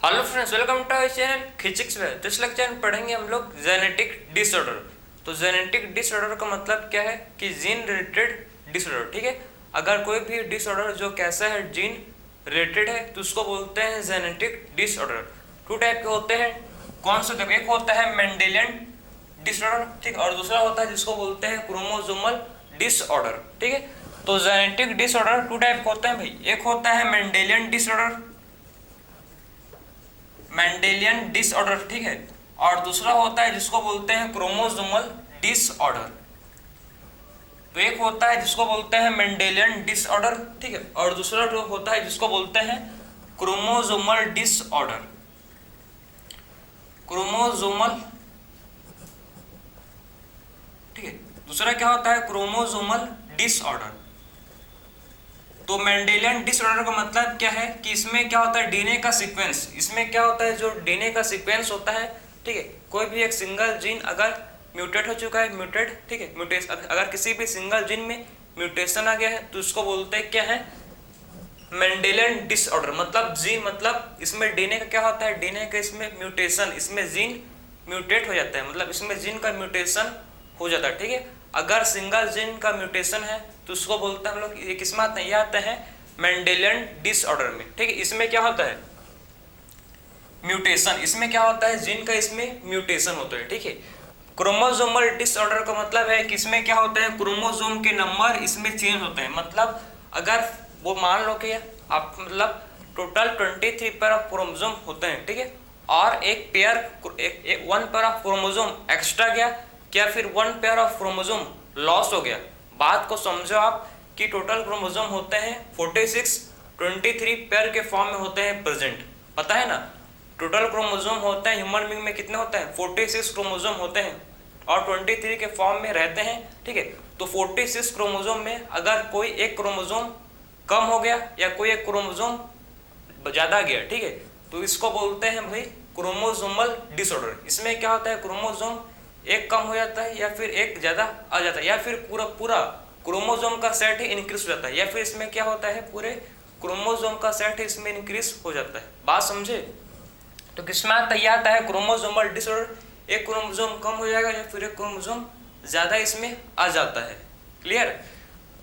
Hello friends, welcome to our channel physics में। तो इस लेक्चर में पढ़ेंगे हम लोग जेनेटिक डिसऑर्डर। तो जेनेटिक डिसऑर्डर का मतलब क्या है कि जीन रिलेटेड डिसऑर्डर। ठीक है, अगर कोई भी डिसऑर्डर जो कैसा है जीन रिलेटेड है तो उसको बोलते हैं जेनेटिक डिसऑर्डर। टू टाइप के होते हैं। कौन सा? एक होता है मेंडेलियन डिसऑर्डर, ठीक, और दूसरा होता है जिसको बोलते हैं क्रोमोसोमल डिसऑर्डर। ठीक है, तो जेनेटिक डिसऑर्डर टू टाइप के होते हैं भाई। एक होता है मेंडेलियन डिसऑर्डर, मेंडेलियन डिसऑर्डर, ठीक है, और दूसरा होता है जिसको बोलते हैं क्रोमोसोमल डिसऑर्डर। तो एक होता है जिसको बोलते हैं मेंडेलियन डिसऑर्डर, ठीक है, और दूसरा जो होता है जिसको बोलते हैं क्रोमोसोमल डिसऑर्डर। क्रोमोसोमल, ठीक है, दूसरा क्या होता है क्रोमोसोमल डिसऑर्डर। तो मेंडेलियन डिसऑर्डर का मतलब क्या है कि इसमें क्या होता है डीएनए का सीक्वेंस। इसमें क्या होता है जो डीएनए का सीक्वेंस होता है, ठीक है, कोई भी एक सिंगल जीन अगर म्यूटेट हो चुका है, म्यूटेट, ठीक है, म्यूटेशन, अगर किसी भी सिंगल जीन में म्यूटेशन आ गया है तो उसको बोलते हैं क्या है मेंडेलियन डिसऑर्डर। मतलब जीन, मतलब इसमें डीएनए का क्या होता है, डीएनए का इसमें म्यूटेशन, इसमें जीन म्यूटेट हो जाता है, मतलब इसमें जीन का म्यूटेशन हो जाता है। ठीक है, अगर सिंगल जीन का म्यूटेशन है तो उसको बोलते हैं हम लोग, ये किसमें आता है, ये आता है मेंडेलियन डिसऑर्डर में। ठीक है, इसमें क्या होता है म्यूटेशन, इसमें क्या होता है जीन का इसमें म्यूटेशन होता है। ठीक है, क्रोमोसोमल डिसऑर्डर का मतलब है कि इसमें क्या होता है क्रोमोसोम के नंबर इसमें चेंज होते हैं। मतलब अगर वो मान लो कि आप मतलब टोटल 23 पेयर ऑफ क्रोमोसोम होते हैं, ठीक है, और एक pair one pair of chromosome extra गया, क्या फिर one pair of chromosome loss हो गया। बात को समझो आप कि टोटल क्रोमोसोम होते हैं 46, 23 पेयर के फॉर्म में होते हैं प्रेजेंट, पता है ना। टोटल क्रोमोसोम होते हैं ह्यूमन बीइंग में कितने होते हैं 46 क्रोमोसोम होते हैं और 23 के फॉर्म में रहते हैं। ठीक है, तो 46 क्रोमोसोम में अगर कोई एक क्रोमोसोम कम हो गया या कोई एक क्रोमोसोम ज्यादा गया, ठीक है, तो इसको बोलते हैं भाई क्रोमोसोमल डिसऑर्डर। इसमें क्या होता है क्रोमोसोम एक कम हो जाता है या फिर एक ज्यादा आ जाता है या फिर पूरा पूरा क्रोमोसोम का सेट ही इंक्रीज हो जाता है, या फिर इसमें क्या होता है पूरे क्रोमोसोम का सेट इसमें इंक्रीज हो जाता है। बात समझे? तो किसमें आता है क्रोमोसोमल डिसऑर्डर, एक क्रोमोसोम कम हो जाएगा या फिर एक क्रोमोसोम ज्यादा इसमें आ जाता है। क्लियर?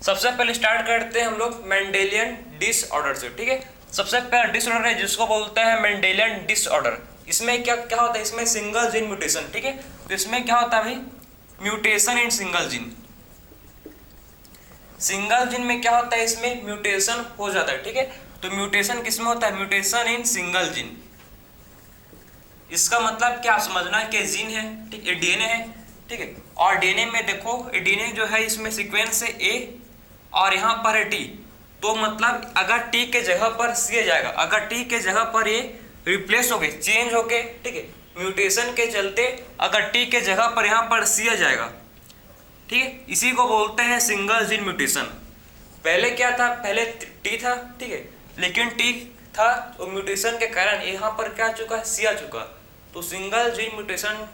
सबसे पहले स्टार्ट करते हैं हम लोग मेंडेलियन डिसऑर्डर से। ठीक है, सबसे पहला डिसऑर्डर है जिसको बोलते हैं मेंडेलियन डिसऑर्डर। इसमें क्या क्या होता है, इसमें सिंगल जीन म्यूटेशन। ठीक है, तो इसमें क्या होता है भाई mutation in single gene. Single gene में क्या होता है इसमें म्यूटेशन हो जाता है। ठीक है, तो म्यूटेशन किसमें होता है, म्यूटेशन इन सिंगल जीन। इसका मतलब क्या समझना कि जीन है, ठीक है, डीएनए है, ठीक है, और डीएनए में देखो डीएनए जो है इसमें सीक्वेंस है ए और यहाँ पर है टी। तो मतलब अगर टी के जगह पर सी जाएगा, अगर टी के जगह पर ये रिप्लेस हो गए, चेंज हो गए, ठीक है, म्यूटेशन के चलते अगर टी के जगह पर यहाँ पर सी आ जाएगा, ठीक है, इसी को बोलते हैं सिंगल जीन म्यूटेशन। पहले क्या था, पहले टी था, ठीक है, लेकिन टी था तो म्यूटेशन के कारण यहाँ पर क्या आ चुका है, सी आ चुका, तो सिंगल जीन म्यूटेशन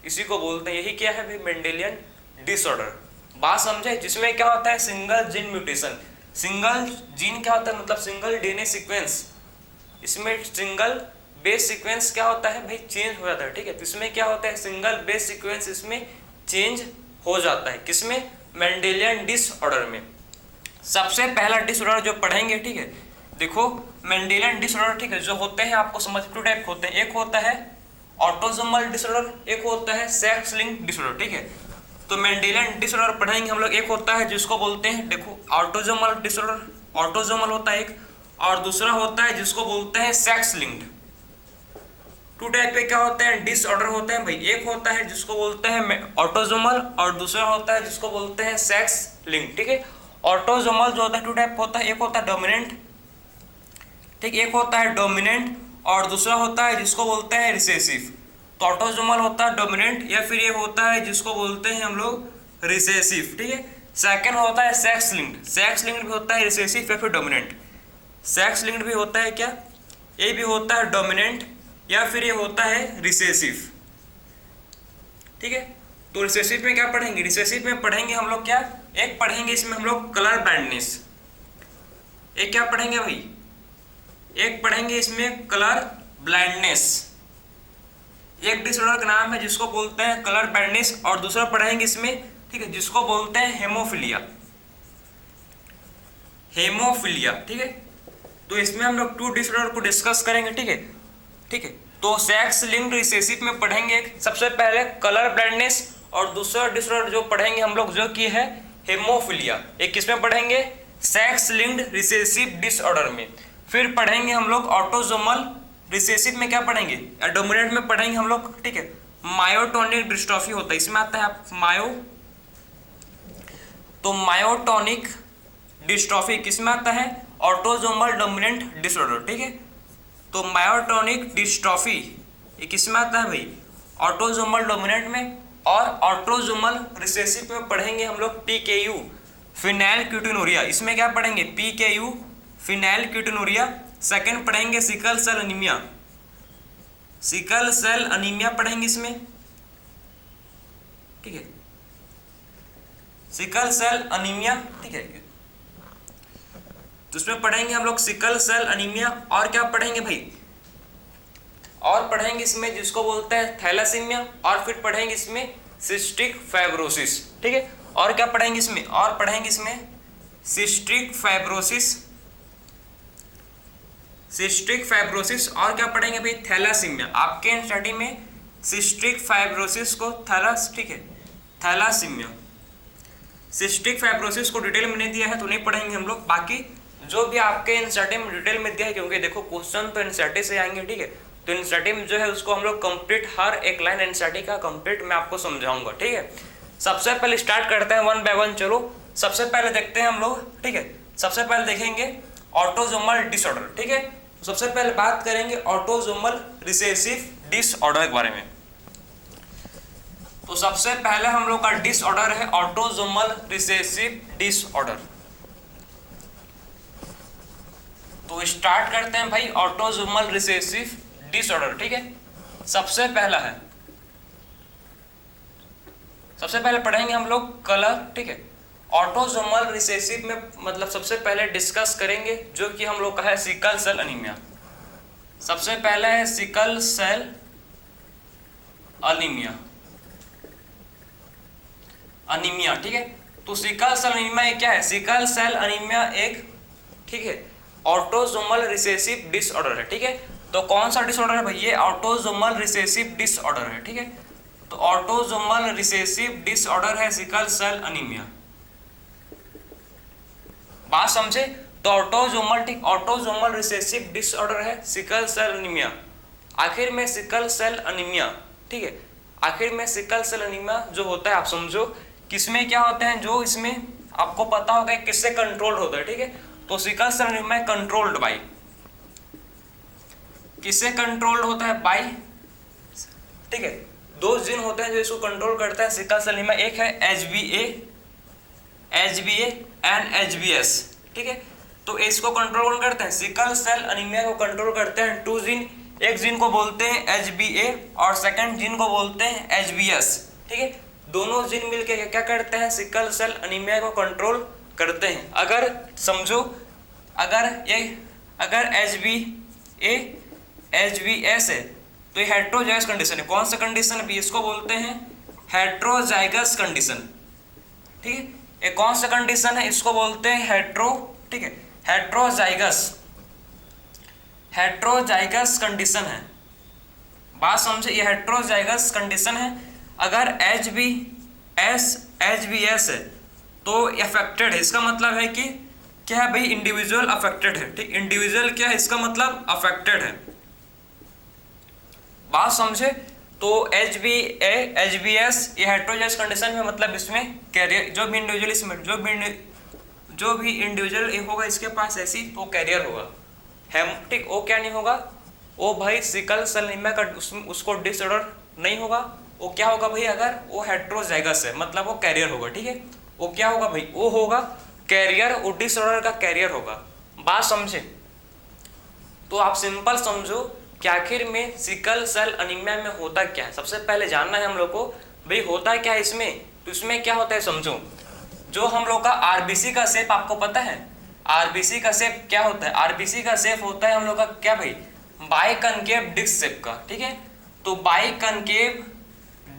इसी को बोलते हैं। यही क्या है भाई मेंडेलियन डिसऑर्डर। बात समझे? जिसमें क्या होता है single gene mutation. Single gene क्या होता है, मतलब सिंगल डीएनए सीक्वेंस, इसमें सिंगल बेस सीक्वेंस क्या होता है भाई चेंज हो जाता है। ठीक है, तो इसमें क्या होता है सिंगल बेस सीक्वेंस इसमें चेंज हो जाता है, किसमें, मेंडेलियन डिसऑर्डर में। सबसे पहला डिसऑर्डर जो पढ़ेंगे, ठीक है, देखो मेंडेलियन डिसऑर्डर, ठीक है, जो होते हैं आपको समझ टू टाइप होते हैं। एक होता है ऑटोसोमल डिसऑर्डर, एक होता है सेक्स लिंक्ड डिसऑर्डर। ठीक है, तो मेंडेलियन डिसऑर्डर पढ़ेंगे हम लोग। एक होता है जिसको बोलते हैं, देखो ऑटोसोमल डिसऑर्डर, ऑटोसोमल होता है एक, और दूसरा होता है जिसको बोलते हैं सेक्स लिंक्ड। टू टाइप के क्या होते हैं डिसऑर्डर होते हैं भाई। एक होता है जिसको बोलते हैं ऑटोसोमल और दूसरा होता है जिसको बोलते हैं सेक्स लिंक्ड। ठीक है, ऑटोसोमल जो होता है टू टाइप होता है, एक होता है डोमिनेंट, ठीक, एक होता है डोमिनेंट और दूसरा होता है जिसको बोलते हैं रिसेसिव। तो ऑटोसोमल होता है डोमिनेंट या फिर ये होता है जिसको बोलते हैं हम लोग रिसेसिव। ठीक है, सेकंड होता है सेक्स लिंक्ड। सेक्स लिंक्ड भी होता है रिसेसिव या फिर डोमिनेंट। सेक्स लिंक्ड भी होता है क्या, ये भी होता है डोमिनेंट या फिर ये होता है रिसेसिव। ठीक है, तो रिसेसिव में क्या पढ़ेंगे, रिसेसिव में पढ़ेंगे हम लोग क्या, एक पढ़ेंगे इसमें हम लोग कलर ब्लाइंडनेस। एक क्या पढ़ेंगे भाई, एक पढ़ेंगे इसमें कलर ब्लाइंडनेस। एक डिसऑर्डर का नाम है जिसको बोलते हैं कलर ब्लाइंडनेस, और दूसरा पढ़ेंगे इसमें, ठीक है, जिसको बोलते हैं हेमोफिलिया। हेमोफिलिया, ठीक है। तो इसमें हम लोग 2 डिसऑर्डर को डिस्कस करेंगे, ठीक है, ठीक है। तो सेक्स लिंक्ड रिसेसिव में पढ़ेंगे सबसे पहले कलर ब्लाइंडनेस, और दूसरा डिसऑर्डर जो पढ़ेंगे हम लोग जो कि है हेमोफिलिया। एक किसमें पढ़ेंगे, सेक्स लिंक्ड रिसेसिव डिसऑर्डर में। फिर पढ़ेंगे हम लोग ऑटोसोमल रिसेसिव में, क्या पढ़ेंगे, डोमिनेंट में पढ़ेंगे हम लोग, ठीक है, मायोटोनिक डिस्ट्रॉफी होता है, इसमें आता है तो मायोटोनिक डिस्ट्रॉफी किसमें आता है, ऑटोसोमल डोमिनेंट डिसऑर्डर, ठीक है। तो मायोटोनिक डिस्ट्रॉफी ये किसमें आता है भाई, ऑटोसोमल डोमिनेंट में। और ऑटोसोमल रिसेसिव में पढ़ेंगे हम लोग PKU, फिनाइलक्यूटिनुरिया, इसमें क्या पढ़ेंगे, PKU फिनाइलक्यूटिनुरिया। सेकंड पढ़ेंगे sickle cell anaemia, sickle cell anaemia पढ़ेंगे इसमें, ठीक है, सिकल सेल अनीमिया, ठीक है। तो उसमें पढ़ेंगे हम लोग सिकल सेल अनीमिया। और क्या पढ़ेंगे भाई, और पढ़ेंगे इसमें जिसको बोलते हैं थैलासीमिया, और फिर पढ़ेंगे इसमें सिस्टिक फाइब्रोसिस, ठीक है। और क्या पढ़ेंगे इसमें, और पढ़ेंगे इसमें सिस्टिक फाइब्रोसिस, सिस्टिक फाइब्रोसिस। और क्या पढ़ेंगे भाई, थैलासीमिया। आपके स्टडी में सिस्टिक फाइब्रोसिस को ठीक है, थैलासीमिया, सिस्टिक फाइब्रोसिस को डिटेल में नहीं दिया है तो नहीं पढ़ेंगे हम लोग। बाकी जो भी आपके एनसीईआरटी में डिटेल में दिया है, क्योंकि देखो क्वेश्चन तो एनसीईआरटी से आएंगे, ठीक है। तो एनसीईआरटी में जो है उसको हम लोग कंप्लीट, हर एक लाइन एनसीईआरटी का कंप्लीट मैं आपको समझाऊंगा, ठीक है। सबसे पहले स्टार्ट करते हैं 1 बाय 1। चलो सबसे पहले देखते हैं हम लोग, ठीक है। सबसे पहले देखेंगे ऑटोसोमल डिसऑर्डर, ठीक है। तो सबसे पहले बात करेंगे ऑटोसोमल रिसेसिव डिसऑर्डर के बारे में। तो सबसे पहले हम लोग का डिसऑर्डर है ऑटोसोमल रिसेसिव डिसऑर्डर। तो स्टार्ट करते हैं भाई ऑटोसोमल रिसेसिव डिसऑर्डर, ठीक है। सबसे पहला है, सबसे पहले पढ़ेंगे हम लोग कलर, ठीक है। ऑटोसोमल रिसेसिव में मतलब सबसे पहले डिस्कस करेंगे जो कि हम लोग का है सिकल सेल अनीमिया। सबसे पहला है सिकल सेल अनीमिया, ठीक है। तो सिकल सेल अनीमिया क्या है, सिकल सेल अनीमिया एक, ठीक है, ऑटोसोमल रिसेसिव डिसऑर्डर है, ठीक है। तो कौन सा डिसऑर्डर है भाई, ये ऑटोसोमल रिसेसिव डिसऑर्डर है, ठीक है। तो ऑटोसोमल रिसेसिव डिसऑर्डर है सिकल सेल अनीमिया, बात समझे। तो ऑटोसोमल, ठीक, ऑटोसोमल रिसेसिव डिसऑर्डर है सिकल सेल अनीमिया। आखिर में सिकल सेल अनीमिया, ठीक है, आखिर में सिकल सेल अनीमिया जो होता है, आप समझो किसमें क्या होता है, जो इसमें आपको पता होगा किससे कंट्रोल होता है, ठीक है। तो sickle cell anaemia controlled by, किससे कंट्रोल होता है, बाय, ठीक है। 2 जीन होते हैं जो इसको कंट्रोल करता है सिकल सेल अनीमिया, एक है HbA एंड HbS, ठीक है। तो इसको कंट्रोल कौन करते हैं, सिकल सेल अनीमिया को कंट्रोल करते हैं 2 जीन। एक जीन को बोलते हैं HbA और सेकंड जीन को बोलते हैं HbS, ठीक है। दोनों जीन मिलकर क्या करते हैं, सिकल सेल अनीमिया को कंट्रोल करते हैं। अगर समझो, अगर HbA HbS है तो ये हेट्रोजाइगस कंडीशन है। कौन सा कंडीशन है, इसको बोलते हैं हेट्रोजाइगस कंडीशन, ठीक है। ये कौन सा कंडीशन है, इसको बोलते हैं ठीक है, हेट्रोजाइगस कंडीशन है, बात समझे। ये हेट्रोजाइगस कंडीशन है। अगर HbS है तो अफेक्टेड है, इसका मतलब है कि क्या है भाई, इंडिविजुअल अफेक्टेड है, ठीक। इंडिविजुअल क्या है, इसका मतलब अफेक्टेड है, बात समझे। तो HbS ये हेट्रोजाइगस कंडीशन में मतलब इसमें कैरियर, जो भी इंडिविजुअल इसमें जो भी इंडिविजुअल होगा इसके पास ऐसी वो कैरियर होगा, ठीक। वो क्या नहीं होगा, वो भाई सिकल सेल अनीमिया का उसको डिसऑर्डर नहीं होगा। वो क्या होगा भाई, अगर वो हेट्रोजाइगस है मतलब वो कैरियर होगा, ठीक है। वो क्या होगा भाई, वो होगा कैरियर, वो डिसऑर्डर का कैरियर होगा, बात समझे। तो आप सिंपल समझो कि आखिर में सिकल सेल अनीमिया में होता क्या है। सबसे पहले जानना है हम लोग को भाई होता क्या है इसमें। तो इसमें क्या होता है समझो, जो हम लोग का आरबीसी का शेप आपको पता है, आरबीसी का शेप क्या होता है, आरबीसी का शेप होता है हम लोग का क्या भाई, बाइकनकेव डिस्क शेप का, ठीक है। तो बाइकनकेव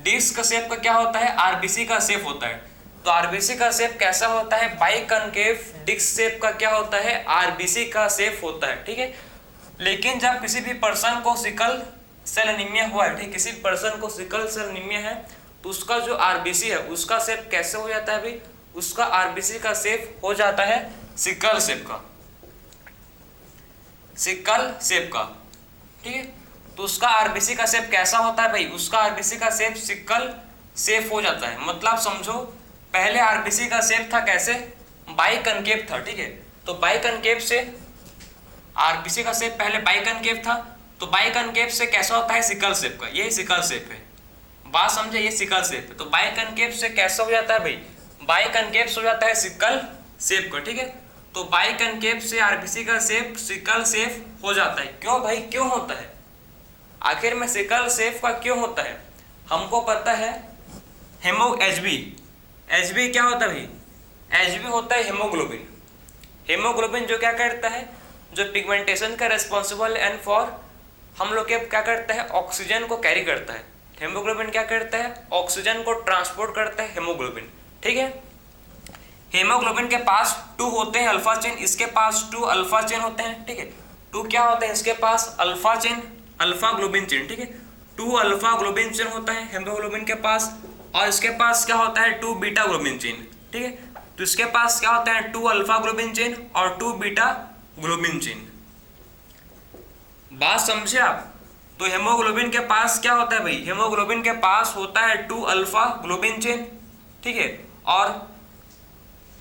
डिस्क शेप का क्या होता है, आरबीसी का शेप होता है। तो आरबीसी का शेप कैसा होता है, बाइकनकेव डिस्क शेप का क्या होता है, आरबीसी का शेप होता है, ठीक है। लेकिन जब किसी भी पर्सन को सिकल सेल एनीमिया हुआ है, ठीक, किसी पर्सन को सिकल सेल एनीमिया है, तो उसका जो आरबीसी है उसका शेप कैसे हो जाता है भाई, उसका आरबीसी का शेप हो जाता है सिकल शेप का, सिकल शेप का, ठीक है। तो उसका आरबीसी का शेप कैसा होता है भाई, उसका आरबीसी का शेप सिकल शेप हो जाता है। मतलब समझो पहले आरबीसी का शेप था कैसे, बाइकनकेव था, ठीक है। तो बाइकनकेव से आरबीसी का शेप पहले बाइकनकेव था, तो बाइकनकेव से कैसा होता है, सिकल शेप का, ये सिकल शेप है, बात समझे, ये सिकल शेप है। तो बाइकनकेव से कैसा हो जाता है भाई, बाइकनकेव से हो जाता है सिकल शेप का, ठीक है। तो बाइकनकेव से आरबीसी का शेप सिकल शेप हो जाता है। क्यों भाई, क्यों होता है, आखिर में सिकल शेप का क्यों होता है, हमको पता है एचबी क्या होता है भाई, एचबी होता है हीमोग्लोबिन। हीमोग्लोबिन जो क्या करता है, जो पिगमेंटेशन का रेस्पॉन्सिबल एंड फॉर हम लोग के क्या करता है, ऑक्सीजन को कैरी करता है। हीमोग्लोबिन क्या करता है, ऑक्सीजन को ट्रांसपोर्ट करता है हीमोग्लोबिन, ठीक है। हीमोग्लोबिन के पास 2 होते हैं अल्फा चेन, इसके पास 2 अल्फा चेन होते हैं, ठीक है। 2 क्या होते हैं इसके पास, alpha chain, alpha globin chain, ठीक है। 2 अल्फा ग्लोबिन चेन होता है हीमोग्लोबिन के पास, और इसके पास क्या होता है 2 बीटा ग्लोबिन चेन, ठीक है। तो इसके पास क्या होता है 2 अल्फा ग्लोबिन चेन और 2 बीटा ग्लोबिन चेन, बात समझे आप। तो हेमोग्लोबिन के पास क्या होता है भाई, हेमोग्लोबिन के पास होता है 2 अल्फा ग्लोबिन चेन, ठीक है। और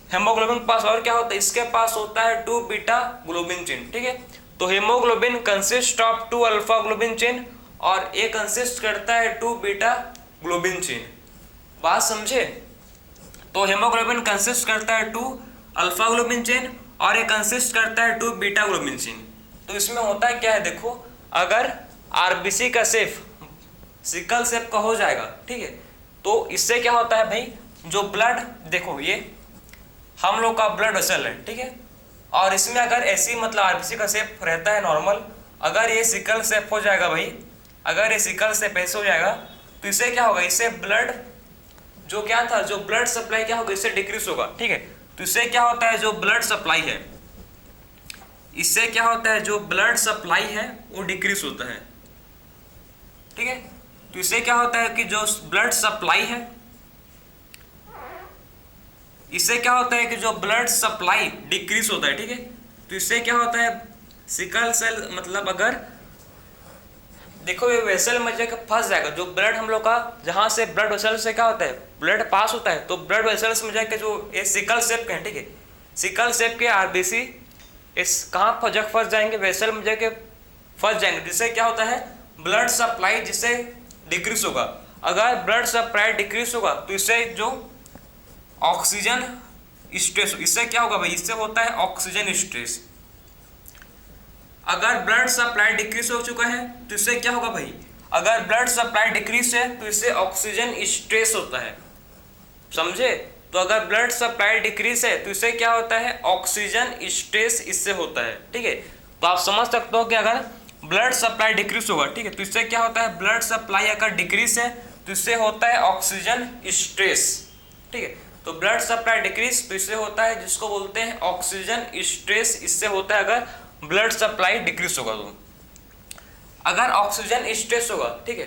हेमोग्लोबिन के पास और क्या होता है, इसके पास होता है 2 बीटा ग्लोबिन चेन, ठीक है। तो haemoglobin consist of 2 alpha globin chain और ये कंसिस्ट करता है 2 बीटा ग्लोबिन चेन, बात समझे। तो हेमोग्लोबिन कंसिस्ट करता है 2 अल्फा ग्लोबिन चेन और ये कंसिस्ट करता है 2 बीटा ग्लोबिन चेन। तो इसमें होता है क्या है, देखो अगर आरबीसी का शेप सिकल शेप का हो जाएगा, ठीक है, तो इससे क्या होता है भाई, जो ब्लड, देखो ये हम लोग का ब्लड वेसल है, ठीक है। और इसमें अगर ऐसी मतलब आरबीसी का शेप रहता है नॉर्मल, अगर ये सिकल शेप हो जाएगा भाई, अगर ये सिकल शेप ऐसे हो जाएगा, तो इससे क्या होगा, इससे ब्लड जो क्या था, जो ब्लड सप्लाई क्या होगा, इससे डिक्रीज होगा, ठीक है। तो इससे क्या होता है, जो ब्लड सप्लाई है, इससे क्या होता है, जो ब्लड सप्लाई है वो डिक्रीज होता है, ठीक है। तो इससे क्या होता है कि जो ब्लड सप्लाई है, इससे क्या होता है कि जो ब्लड सप्लाई डिक्रीज होता है, ठीक है। तो इससे क्या होता है, सिकल सेल मतलब अगर देखो ये वेसल में जाकर फंस जाएगा, जो ब्लड हम लोग का जहां से ब्लड वेसल से क्या होता है, ब्लड पास होता है, तो ब्लड वेसल्स में जाकर जो ये सिकल शेप के हैं, ठीक है, सिकल शेप के आरबीसी इस कहाँ पर फंस जाएंगे, वेसल में जाके फंस जाएंगे, जिससे क्या होता है, ब्लड सप्लाई जिससे डिक्रीज होगा। अगर ब्लड सप्लाई डिक्रीज होगा तो इससे जो ऑक्सीजन स्ट्रेस, इससे क्या होगा भाई, इससे होता है ऑक्सीजन स्ट्रेस। अगर ब्लड सप्लाई डिक्रीज हो चुका है तो इससे क्या होगा भाई, अगर ब्लड सप्लाई डिक्रीज है तो इससे ऑक्सीजन स्ट्रेस होता है, समझे। तो अगर ब्लड सप्लाई डिक्रीज है तो इससे क्या होता है, ऑक्सीजन स्ट्रेस इससे होता है, ठीक है। तो आप समझ सकते हो कि अगर ब्लड सप्लाई डिक्रीज होगा, ठीक है, तो इससे क्या होता है, ब्लड सप्लाई अगर डिक्रीज है तो इससे होता है ऑक्सीजन स्ट्रेस, ठीक है। तो ब्लड सप्लाई डिक्रीज तो इससे होता है जिसको बोलते हैं ऑक्सीजन स्ट्रेस, इससे होता है अगर ब्लड सप्लाई डिक्रीज होगा। तो अगर ऑक्सीजन स्ट्रेस होगा, ठीक है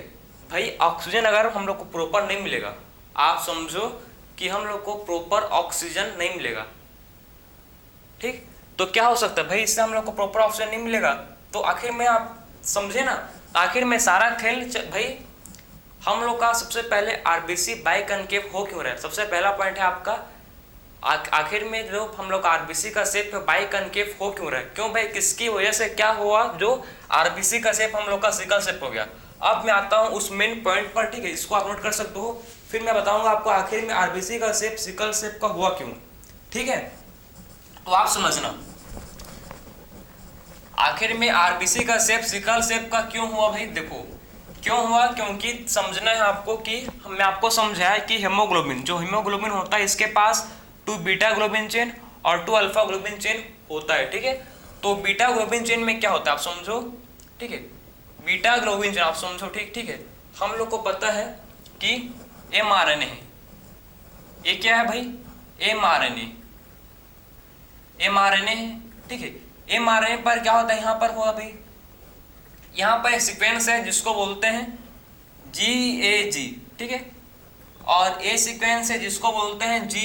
भाई, ऑक्सीजन अगर हम लोग को प्रॉपर नहीं मिलेगा, आप समझो कि हम लोग को प्रॉपर ऑक्सीजन नहीं मिलेगा, ठीक, तो क्या हो सकता है भाई, इससे हम लोग को प्रॉपर ऑक्सीजन नहीं मिलेगा, तो आखिर में आप समझे ना, आखिर में सारा खेल भाई हम लोग का सबसे पहले आरबीसी बाइकनकेव हो क्यों रहा है, सबसे पहला पॉइंट है आपका, आखिर में जो हम लोग आरबीसी का शेप बाइकनकेव हो क्यों रहा है, क्यों भाई, किसकी वजह से क्या हुआ जो आरबीसी का शेप हम लोग का सिकल शेप हो गया। अब मैं आता हूँ उस मेन पॉइंट पर, ठीक है, इसको आप नोट कर सकते हो, फिर मैं बताऊंगा आपको आखिर में आरबीसी का शेप सिकल शेप का हुआ क्यों, ठीक है। तो आप समझना आखिर में आरबीसी का शेप सिकल शेप का क्यों हुआ भाई, देखो क्यों हुआ, क्योंकि समझना है आपको कि हमने आपको समझाया कि हीमोग्लोबिन, जो हीमोग्लोबिन होता है इसके पास 2 बीटा ग्लोबिन चेन और 2 अल्फा ग्लोबिन चेन होता है, ठीक है। तो बीटा ग्लोबिन चेन में क्या होता है, आप समझो ठीक है, बीटा ग्लोबिन चेन आप समझो, ठीक है। हम लोग को पता है कि mRNA है, ये क्या है भाई, mRNA है, ठीक है। mRNA पर क्या होता है, यहाँ पर होगा भाई, यहाँ पर एक सीक्वेंस है जिसको बोलते हैं GAG, ठीक है, और ए सीक्वेंस है जिसको बोलते हैं G,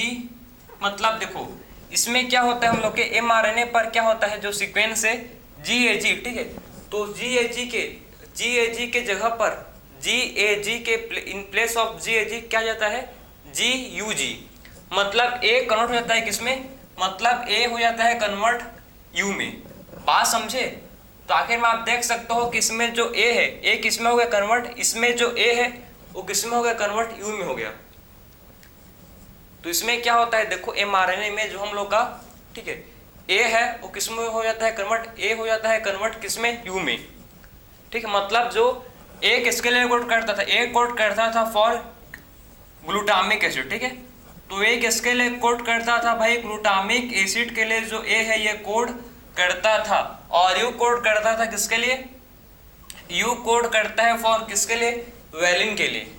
मतलब देखो इसमें क्या होता है, हम लोग के mRNA पर क्या होता है, जो सीक्वेंस है GAG, ठीक है। तो GAG के जगह पर GAG के इन प्लेस ऑफ GAG क्या जाता है, GUG, मतलब A कन्वर्ट हो जाता है किसमें, मतलब A हो जाता है कन्वर्ट U में। बात समझे? तो आखिर में आप देख सकते हो कि इसमें जो A है, A किसमें हो गया कन्वर्ट, इसमें जो A है वो किसमें हो गया कन्वर्ट, U में हो गया। तो इसमें क्या होता है, देखो mRNA में जो हम लोग का, ठीक है, A है वो किसमें हो जाता है कन्वर्ट, A हो जाता है कन्वर्ट किसमें, U में, ठीक है। मतलब जो A किसके लिए कोड करता था, A कोड करता था फॉर ग्लूटामिक एसिड, ठीक है। तो A किसके लिए कोड करता था भाई, ग्लूटामिक एसिड के लिए जो A है ये कोड करता था, और U कोड करता था किसके लिए, U कोड करता है फॉर किसके लिए, वेलिन के लिए।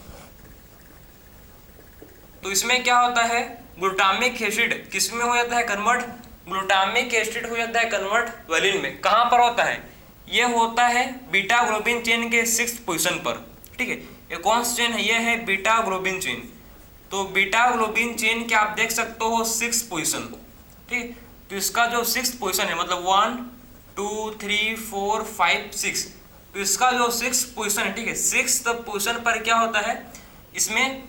तो इसमें क्या होता है, ग्लूटामिक एसिड किसमें हो जाता है कन्वर्ट, ग्लूटामिक एसिड हो जाता है कन्वर्ट वेलिन में। कहां पर होता है, ये होता है बीटा ग्लोबिन चेन के 6th पोजीशन पर, ठीक है। ये कौन सा चेन है, ये है बीटा ग्लोबिन चेन। तो बीटा ग्लोबिन चेन के आप देख सकते हो 6th पोजीशन, ठीक। तो इसका जो 6th पोजीशन है, मतलब 1 2 3 4 5 6, तो इसका जो 6th पोजीशन है, ठीक है, 6th पोजीशन पर क्या होता है, इसमें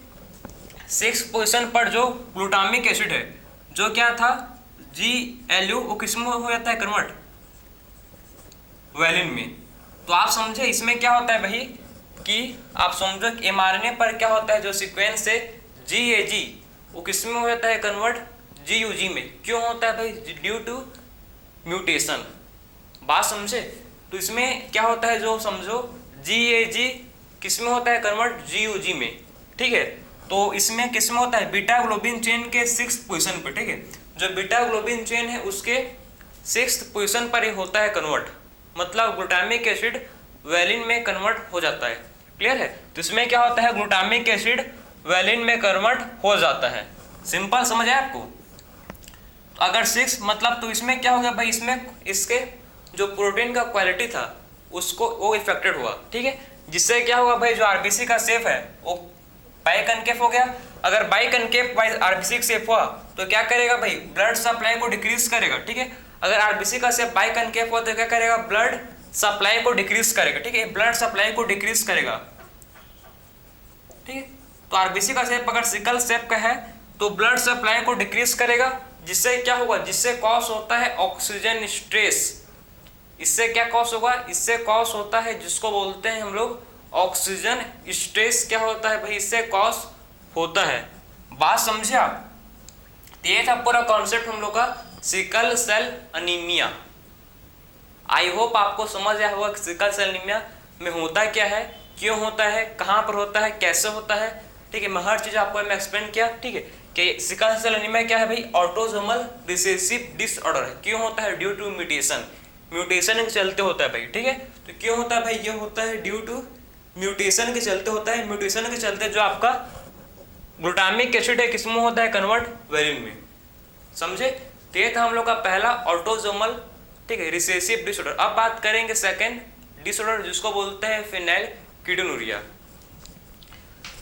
6th पोजीशन पर जो ग्लूटामिक एसिड है, जो क्या था GLU, वो किसमें हो जाता है कन्वर्ट, वेलिन में। तो आप समझे इसमें क्या होता है भाई, कि आप समझो mRNA पर क्या होता है, जो सीक्वेंस है GAG वो किसमें हो जाता है कन्वर्ट, GUG में। क्यों होता है भाई, ड्यू टू म्यूटेशन। बात समझे? तो इसमें क्या होता है, जो समझो GAG किसमें होता है कन्वर्ट, GUG में, ठीक है। तो इसमें किसमें होता है, बीटा ग्लोबिन चेन के 6th पोजीशन पर, ठीक है। जो बीटा ग्लोबिन चेन है उसके 6th पोजीशन पर ही होता है कन्वर्ट, मतलब ग्लूटामिक एसिड वेलिन में कन्वर्ट हो जाता है। क्लियर है? तो इसमें क्या होता है, ग्लूटामिक एसिड वेलिन में कन्वर्ट हो जाता है। सिंपल समझ आया आपको? तो अगर 6 मतलब, तो इसमें क्या हो गया भाई, इसमें इसके जो प्रोटीन का क्वालिटी था उसको वो इफेक्टेड हुआ, ठीक है। जिससे क्या हुआ भाई, जो आरबीसी का शेप है वो बाई कनकेव हो गया। अगर बाई कनकेव बाई आरबीसी का शेप हुआ तो क्या करेगा भाई, ब्लड सप्लाई को डिक्रीज करेगा, ठीक है। अगर आरबीसी का शेप बाई कनकेव हुआ तो क्या करेगा, ब्लड सप्लाई को डिक्रीज करेगा, ठीक है, ब्लड सप्लाई को डिक्रीज करेगा, ठीक है। तो आरबीसी का शेप अगर सिकल शेप का है तो ब्लड सप्लाई को डिक्रीज करेगा, जिससे क्या होगा, जिससे कॉज होता है ऑक्सीजन स्ट्रेस। इससे क्या कॉज होगा, इससे कॉज होता है जिसको बोलते हैं हम लोग ऑक्सीजन स्ट्रेस। क्या होता है भाई, इससे कॉज होता है। बात समझे आप? ये था पूरा कॉन्सेप्ट हम लोग का sickle cell anaemia. I hope आपको समझ आया होगा सिकल सेल अनीमिया में होता क्या है, क्यों होता है, कहाँ पर होता है, कैसे होता है, ठीक है। मैं हर चीज आपको मैं एक्सप्लेन किया, ठीक है, कि सिकल सेल अनीमिया क्या है भाई, ऑटोसोमल रिसेसिव डिसऑर्डर है। क्यों होता है, ड्यू टू म्यूटेशन, म्यूटेशन के चलते होता है भाई, ठीक है। तो क्यों होता है भाई, ये होता है ड्यू टू म्यूटेशन के चलते होता है। म्यूटेशन के चलते जो आपका ग्लूटामिक एसिड है किसमें होता है कन्वर्ट, वेलिन में। समझे? तो ये था हम लोग का पहला ऑटोसोमल, ठीक है, रिसेसिव डिसऑर्डर। अब बात करेंगे सेकंड डिसऑर्डर जिसको बोलते हैं फेनिलकीटोनुरिया।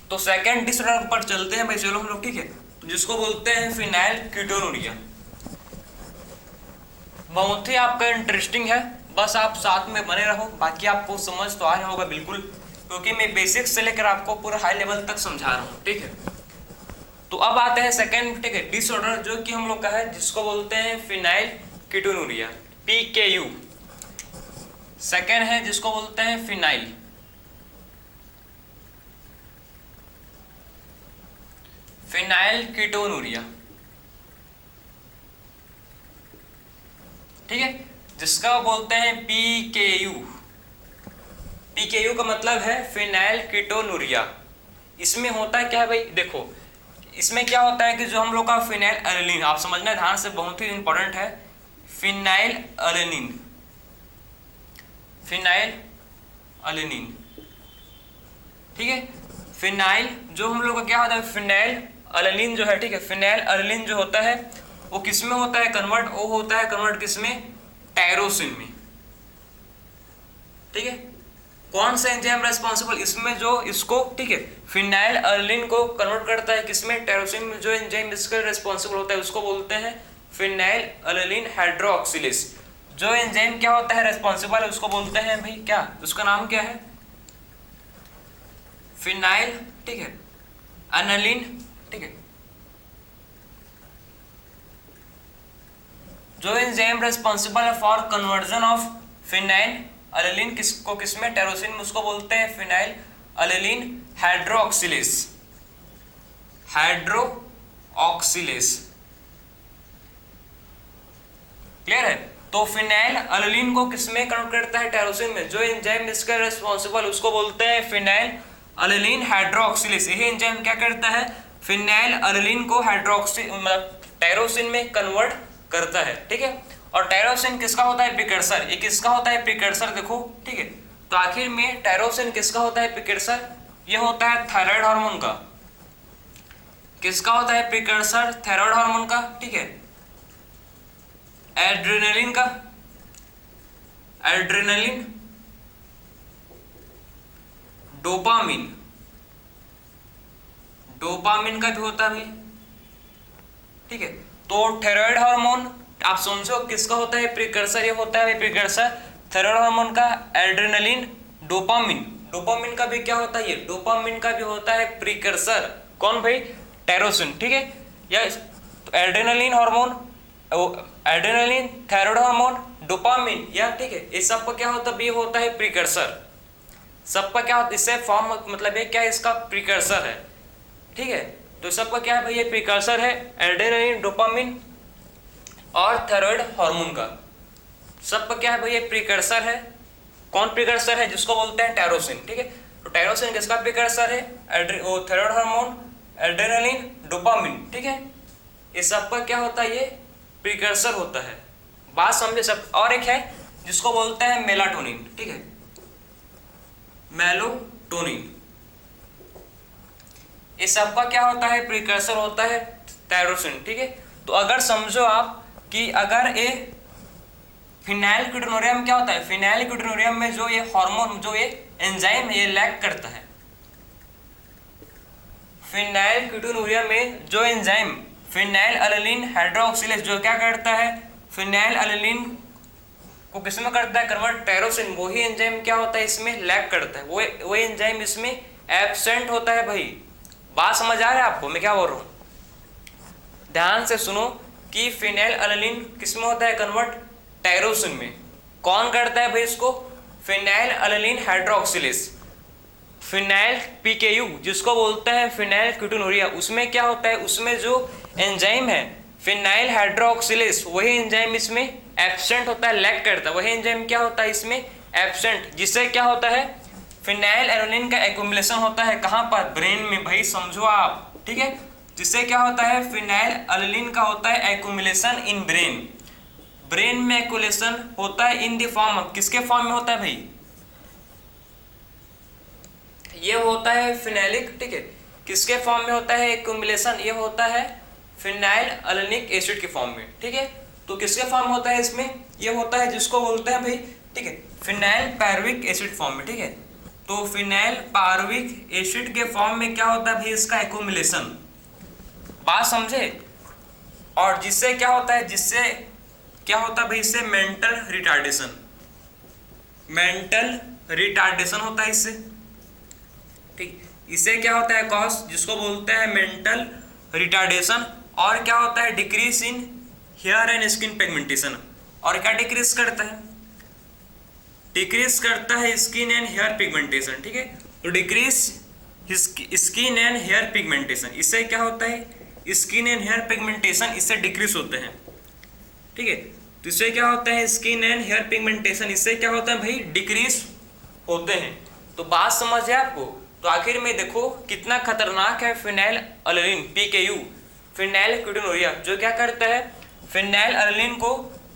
तो सेकंड डिसऑर्डर पर चलते हैं भाई, चलो हम लोग, ठीक है, जिसको बोलते हैं फेनिलकीटोनुरिया। बहुत ही आपका इंटरेस्टिंग है, बस आप साथ में बने रहो, बाकी आपको समझ तो आ रहा होगा बिल्कुल, क्योंकि मैं बेसिक से लेकर आपको पूरा हाई लेवल तक समझा रहा हूँ, ठीक है। तो अब आते हैं सेकंड, ठीक है, डिसऑर्डर जो कि हम लोग का है जिसको बोलते हैं फेनिलकीटोनुरिया, PKU। सेकंड है जिसको बोलते हैं फेनिलकीटोनुरिया, ठीक है, जिसका बोलते हैं PKU। PKU का मतलब है फेनिलकीटोनुरिया। इसमें होता है क्या है भाई, देखो इसमें क्या होता है कि जो हम लोग का फिनाइलएलेनिन, आप समझना ध्यान से, बहुत ही इंपॉर्टेंट है, फिनाइलएलेनिन, फिनाइलएलेनिन, अलेनिन, ठीक है। फिनाइल जो हम लोग का क्या होता है, फिनाइल अलेनिन जो है, ठीक है, फिनाइल अलेनिन जो होता है वो किस में होता है कन्वर्ट, वो होता है कन्वर्ट किस में, टायरोसिन में, ठीक है। कौन सा एंजाइम रेस्पॉन्सिबल इसमें जो इसको, ठीक है, फिनाइल अलेनिन को कन्वर्ट करता है किसमें, टायरोसिन में। जो एंजाइम इसका रेस्पॉन्सिबल होता है उसको बोलते हैं फिनाइल अलेनिन हाइड्रोक्सिलेज। जो एंजाइम क्या होता है रेस्पॉन्सिबल है उसको बोलते हैं भाई क्या, उसका नाम क्या है, फिनाइल, ठीक है, अनलिन, ठीक है। जो एंजाइम रेस्पॉन्सिबल है फॉर कन्वर्जन ऑफ फिनाइल अलेनिन किसको किसमें, टायरोसिन में, उसको बोलते हैं फिनाइल अलेनिन हाइड्रोक्सिलेज, हाइड्रोक्सिलेज, क्लियर है। तो फिनाइल अलेनिन को किसमें कन्वर्ट करता है, टायरोसिन में। जो एंजाइम इसका रेस्पॉन्सिबल उसको बोलते हैं फिनाइल अलेनिन हाइड्रोक्सिलेज। यही एंजाइम क्या करता है, फिनाइल अलेनिन को हाइड्रोक्सी मतलब टायरोसिन में कन्वर्ट करता है, ठीक है। और टायरोसिन किसका होता है, प्रिकर्सर। ये किसका होता है, प्रिकर्सर, देखो, ठीक है। तो आखिर में टायरोसिन किसका होता है प्रिकर्सर, ये होता है थायराइड हार्मोन का। किसका होता है प्रिकर्सर, थायराइड हार्मोन का, ठीक है। एड्रेनलिन का, एड्रेनलिन, डोपामिन, डोपामिन का भी होता है, ठीक है। तो थायराइड हार्मोन आप समझो किसका होता है प्रिकर्सर, ये होता है प्रिकर्सर थायराइड हार्मोन का, एड्रेनलिन, डोपामिन। डोपामिन का भी क्या होता है, ये डोपामिन का भी होता है प्रिकर्सर, कौन भाई, टायरोसिन, ठीक है। या adrenaline hormone, adrenaline, thyroid hormone, dopamine, या ठीक है, इस सब का क्या होता है, ये होता है प्रिकर्सर। सबका क्या होता है, इससे फॉर्म मतलब ये क्या इसका प्रिकर्सर है, ठीक है। तो सबका क्या है भाई, ये प्रिकर्सर है, एड्रेनलिन, डोपामिन और थायराइड हार्मोन का। सबका क्या है भाई, ये प्रिकर्सर है। कौन प्रिकर्सर है, जिसको बोलते हैं टायरोसिन, ठीक है। तो टायरोसिन किसका प्रिकर्सर है, थायराइड हार्मोन, एड्रेनलिन, डोपामिन, ठीक है। ये सबका क्या होता है, ये प्रिकर्सर होता है, बात समझे सब। और एक है जिसको बोलते हैं मेलाटोनिन, ठीक है, मेलाटोनिन। ये सबका क्या होता है, प्रिकर्सर होता है टायरोसिन, ठीक है। तो अगर समझो आप कि अगर ये फिनाइल कीटोनूरियम क्या होता है, फिनाइल कीटोनूरियम में जो ये हार्मोन, जो ये एंजाइम है, ये लैक करता है। फिनाइल कीटोनूरियम में जो एंजाइम फिनाइल अलेनिन हाइड्रोक्सिलेज जो क्या करता है, फिनाइल अलेनिन को किसमें करता है कन्वर्ट, टायरोसिन। वही एंजाइम क्या होता है, इसमें लैक करता है, वो एंजाइम इसमें एब्सेंट होता है। भाई बात समझ आ रहा है आपको मैं क्या बोल रहा हूँ, ध्यान से सुनो कि फिनाइल अलेनिन किसमें होता है कन्वर्ट, टायरोसिन में। कौन करता है भाई इसको, फिनाइल अलेनिन हाइड्रोक्सिलेज, फिनाइल पीकेयू जिसको बोलते हैं फिनाइल कीटोनूरिया, उसमें क्या होता है, उसमें जो एंजाइम है फिनाइल हाइड्रोक्सिलेज, वही एंजाइम इसमें एब्सेंट होता है, लैक करता है। वही एंजाइम क्या होता है इसमें एब्सेंट, जिससे क्या होता है फिनाइल एरोनिन का एक्युमुलेशन होता है, कहाँ पर, ब्रेन में। भाई समझो आप, ठीक है। जिससे क्या होता है, फिनाइल एरोनिन का होता है एक्युमुलेशन इन ब्रेन। ब्रेन में एक्युमुलेशन होता है इन द फॉर्म ऑफ, किसके फॉर्म में होता है भाई, ये होता है फिनाइलिक, ठीक है। किसके फॉर्म में होता है एक्युमुलेशन, ये होता है फिनाइल एलेनिक एसिड के फॉर्म में, ठीक है। तो किसके फॉर्म होता है इसमें, ये होता है जिसको बोलते हैं भाई, ठीक है, फिनाइल पायरुविक एसिड फॉर्म में, ठीक है। तो फिनाइल पायरुविक एसिड के फॉर्म में क्या होता है भाई, इसका एक्युमुलेशन, बात समझे। और जिससे क्या होता है, जिससे क्या होता है भाई, इससे मेंटल रिटार्डेशन, मेंटल रिटार्डेशन होता है इससे, ठीक। इससे क्या होता है कॉज, जिसको बोलते हैं मेंटल रिटार्डेशन। और क्या होता है, decrease in hair and skin pigmentation. और क्या डिक्रीज करता है, डिक्रीज करता है स्किन एंड हेयर पिगमेंटेशन, ठीक है। तो decrease skin and hair pigmentation, इससे क्या होता है, स्किन एंड हेयर पिगमेंटेशन इससे डिक्रीज होते हैं, ठीक है। तो इससे क्या होता है, स्किन एंड हेयर पिगमेंटेशन इससे क्या होता है भाई, डिक्रीज होते हैं। तो बात समझ है आपको। तो आखिर में देखो कितना खतरनाक है phenyl alanine, PKU, phenyl ketonuria, जो क्या करता है, फिनाइल एलेनिन को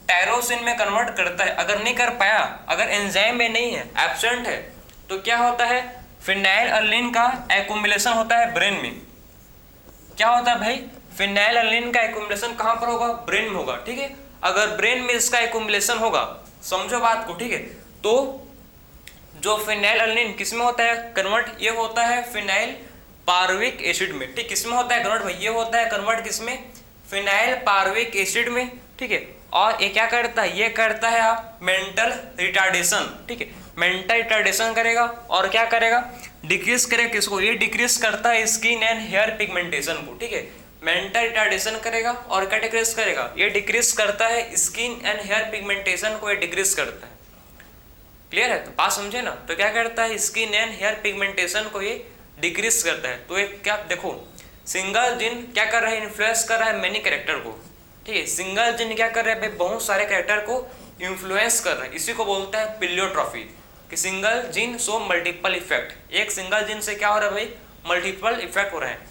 टायरोसिन में कन्वर्ट करता है। अगर नहीं कर पाया, अगर एंजाइम में नहीं है, एब्सेंट है, तो क्या होता है, फिनाइल अल्लीन का एक्युमुलेशन होता है ब्रेन में। क्या होता है भाई, फिनाइल अल्लीन का एक्युमुलेशन कहां पर होगा, ब्रेन में होगा, ठीक है। अगर ब्रेन में इसका एक्युमुलेशन होगा, समझो बात को, ठीक है, तो जो फिनाइल अल्लीन किसमें होता है कन्वर्ट, ये होता है फिनाइल पार्विक एसिड में, ठीक, किसमें होता है कन्वर्ट भाई, ये होता है कन्वर्ट किसमें, फिनाइल पार्विक एसिड में, ठीक है। और ये क्या करता है, ये करता है आप मेंटल रिटार्डेशन, ठीक है, मेंटल रिटार्डेशन करेगा और क्या करेगा, डिक्रीज करेगा किसको, ये डिक्रीज करता है स्किन एंड हेयर पिगमेंटेशन को, ठीक है। मेंटल रिटार्डेशन करेगा और क्या डिक्रीज करेगा, ये डिक्रीज करता है स्किन एंड हेयर पिगमेंटेशन को, ये डिक्रीज करता है। क्लियर है, तो बात समझे ना। तो क्या करता है, स्किन एंड हेयर पिगमेंटेशन को ये डिक्रीज करता है। तो ये क्या देखो, सिंगल जीन क्या कर रहा है, इन्फ्लुएंस कर रहा है मेनी कैरेक्टर को, ठीक है। सिंगल जीन क्या कर रहा है भाई, बहुत सारे कैरेक्टर को इन्फ्लुएंस कर रहा है, इसी को बोलता है प्लियोट्रॉफी, कि single gene show multiple effect. एक सिंगल जीन से क्या हो रहा है भाई, मल्टीपल इफेक्ट हो रहे हैं।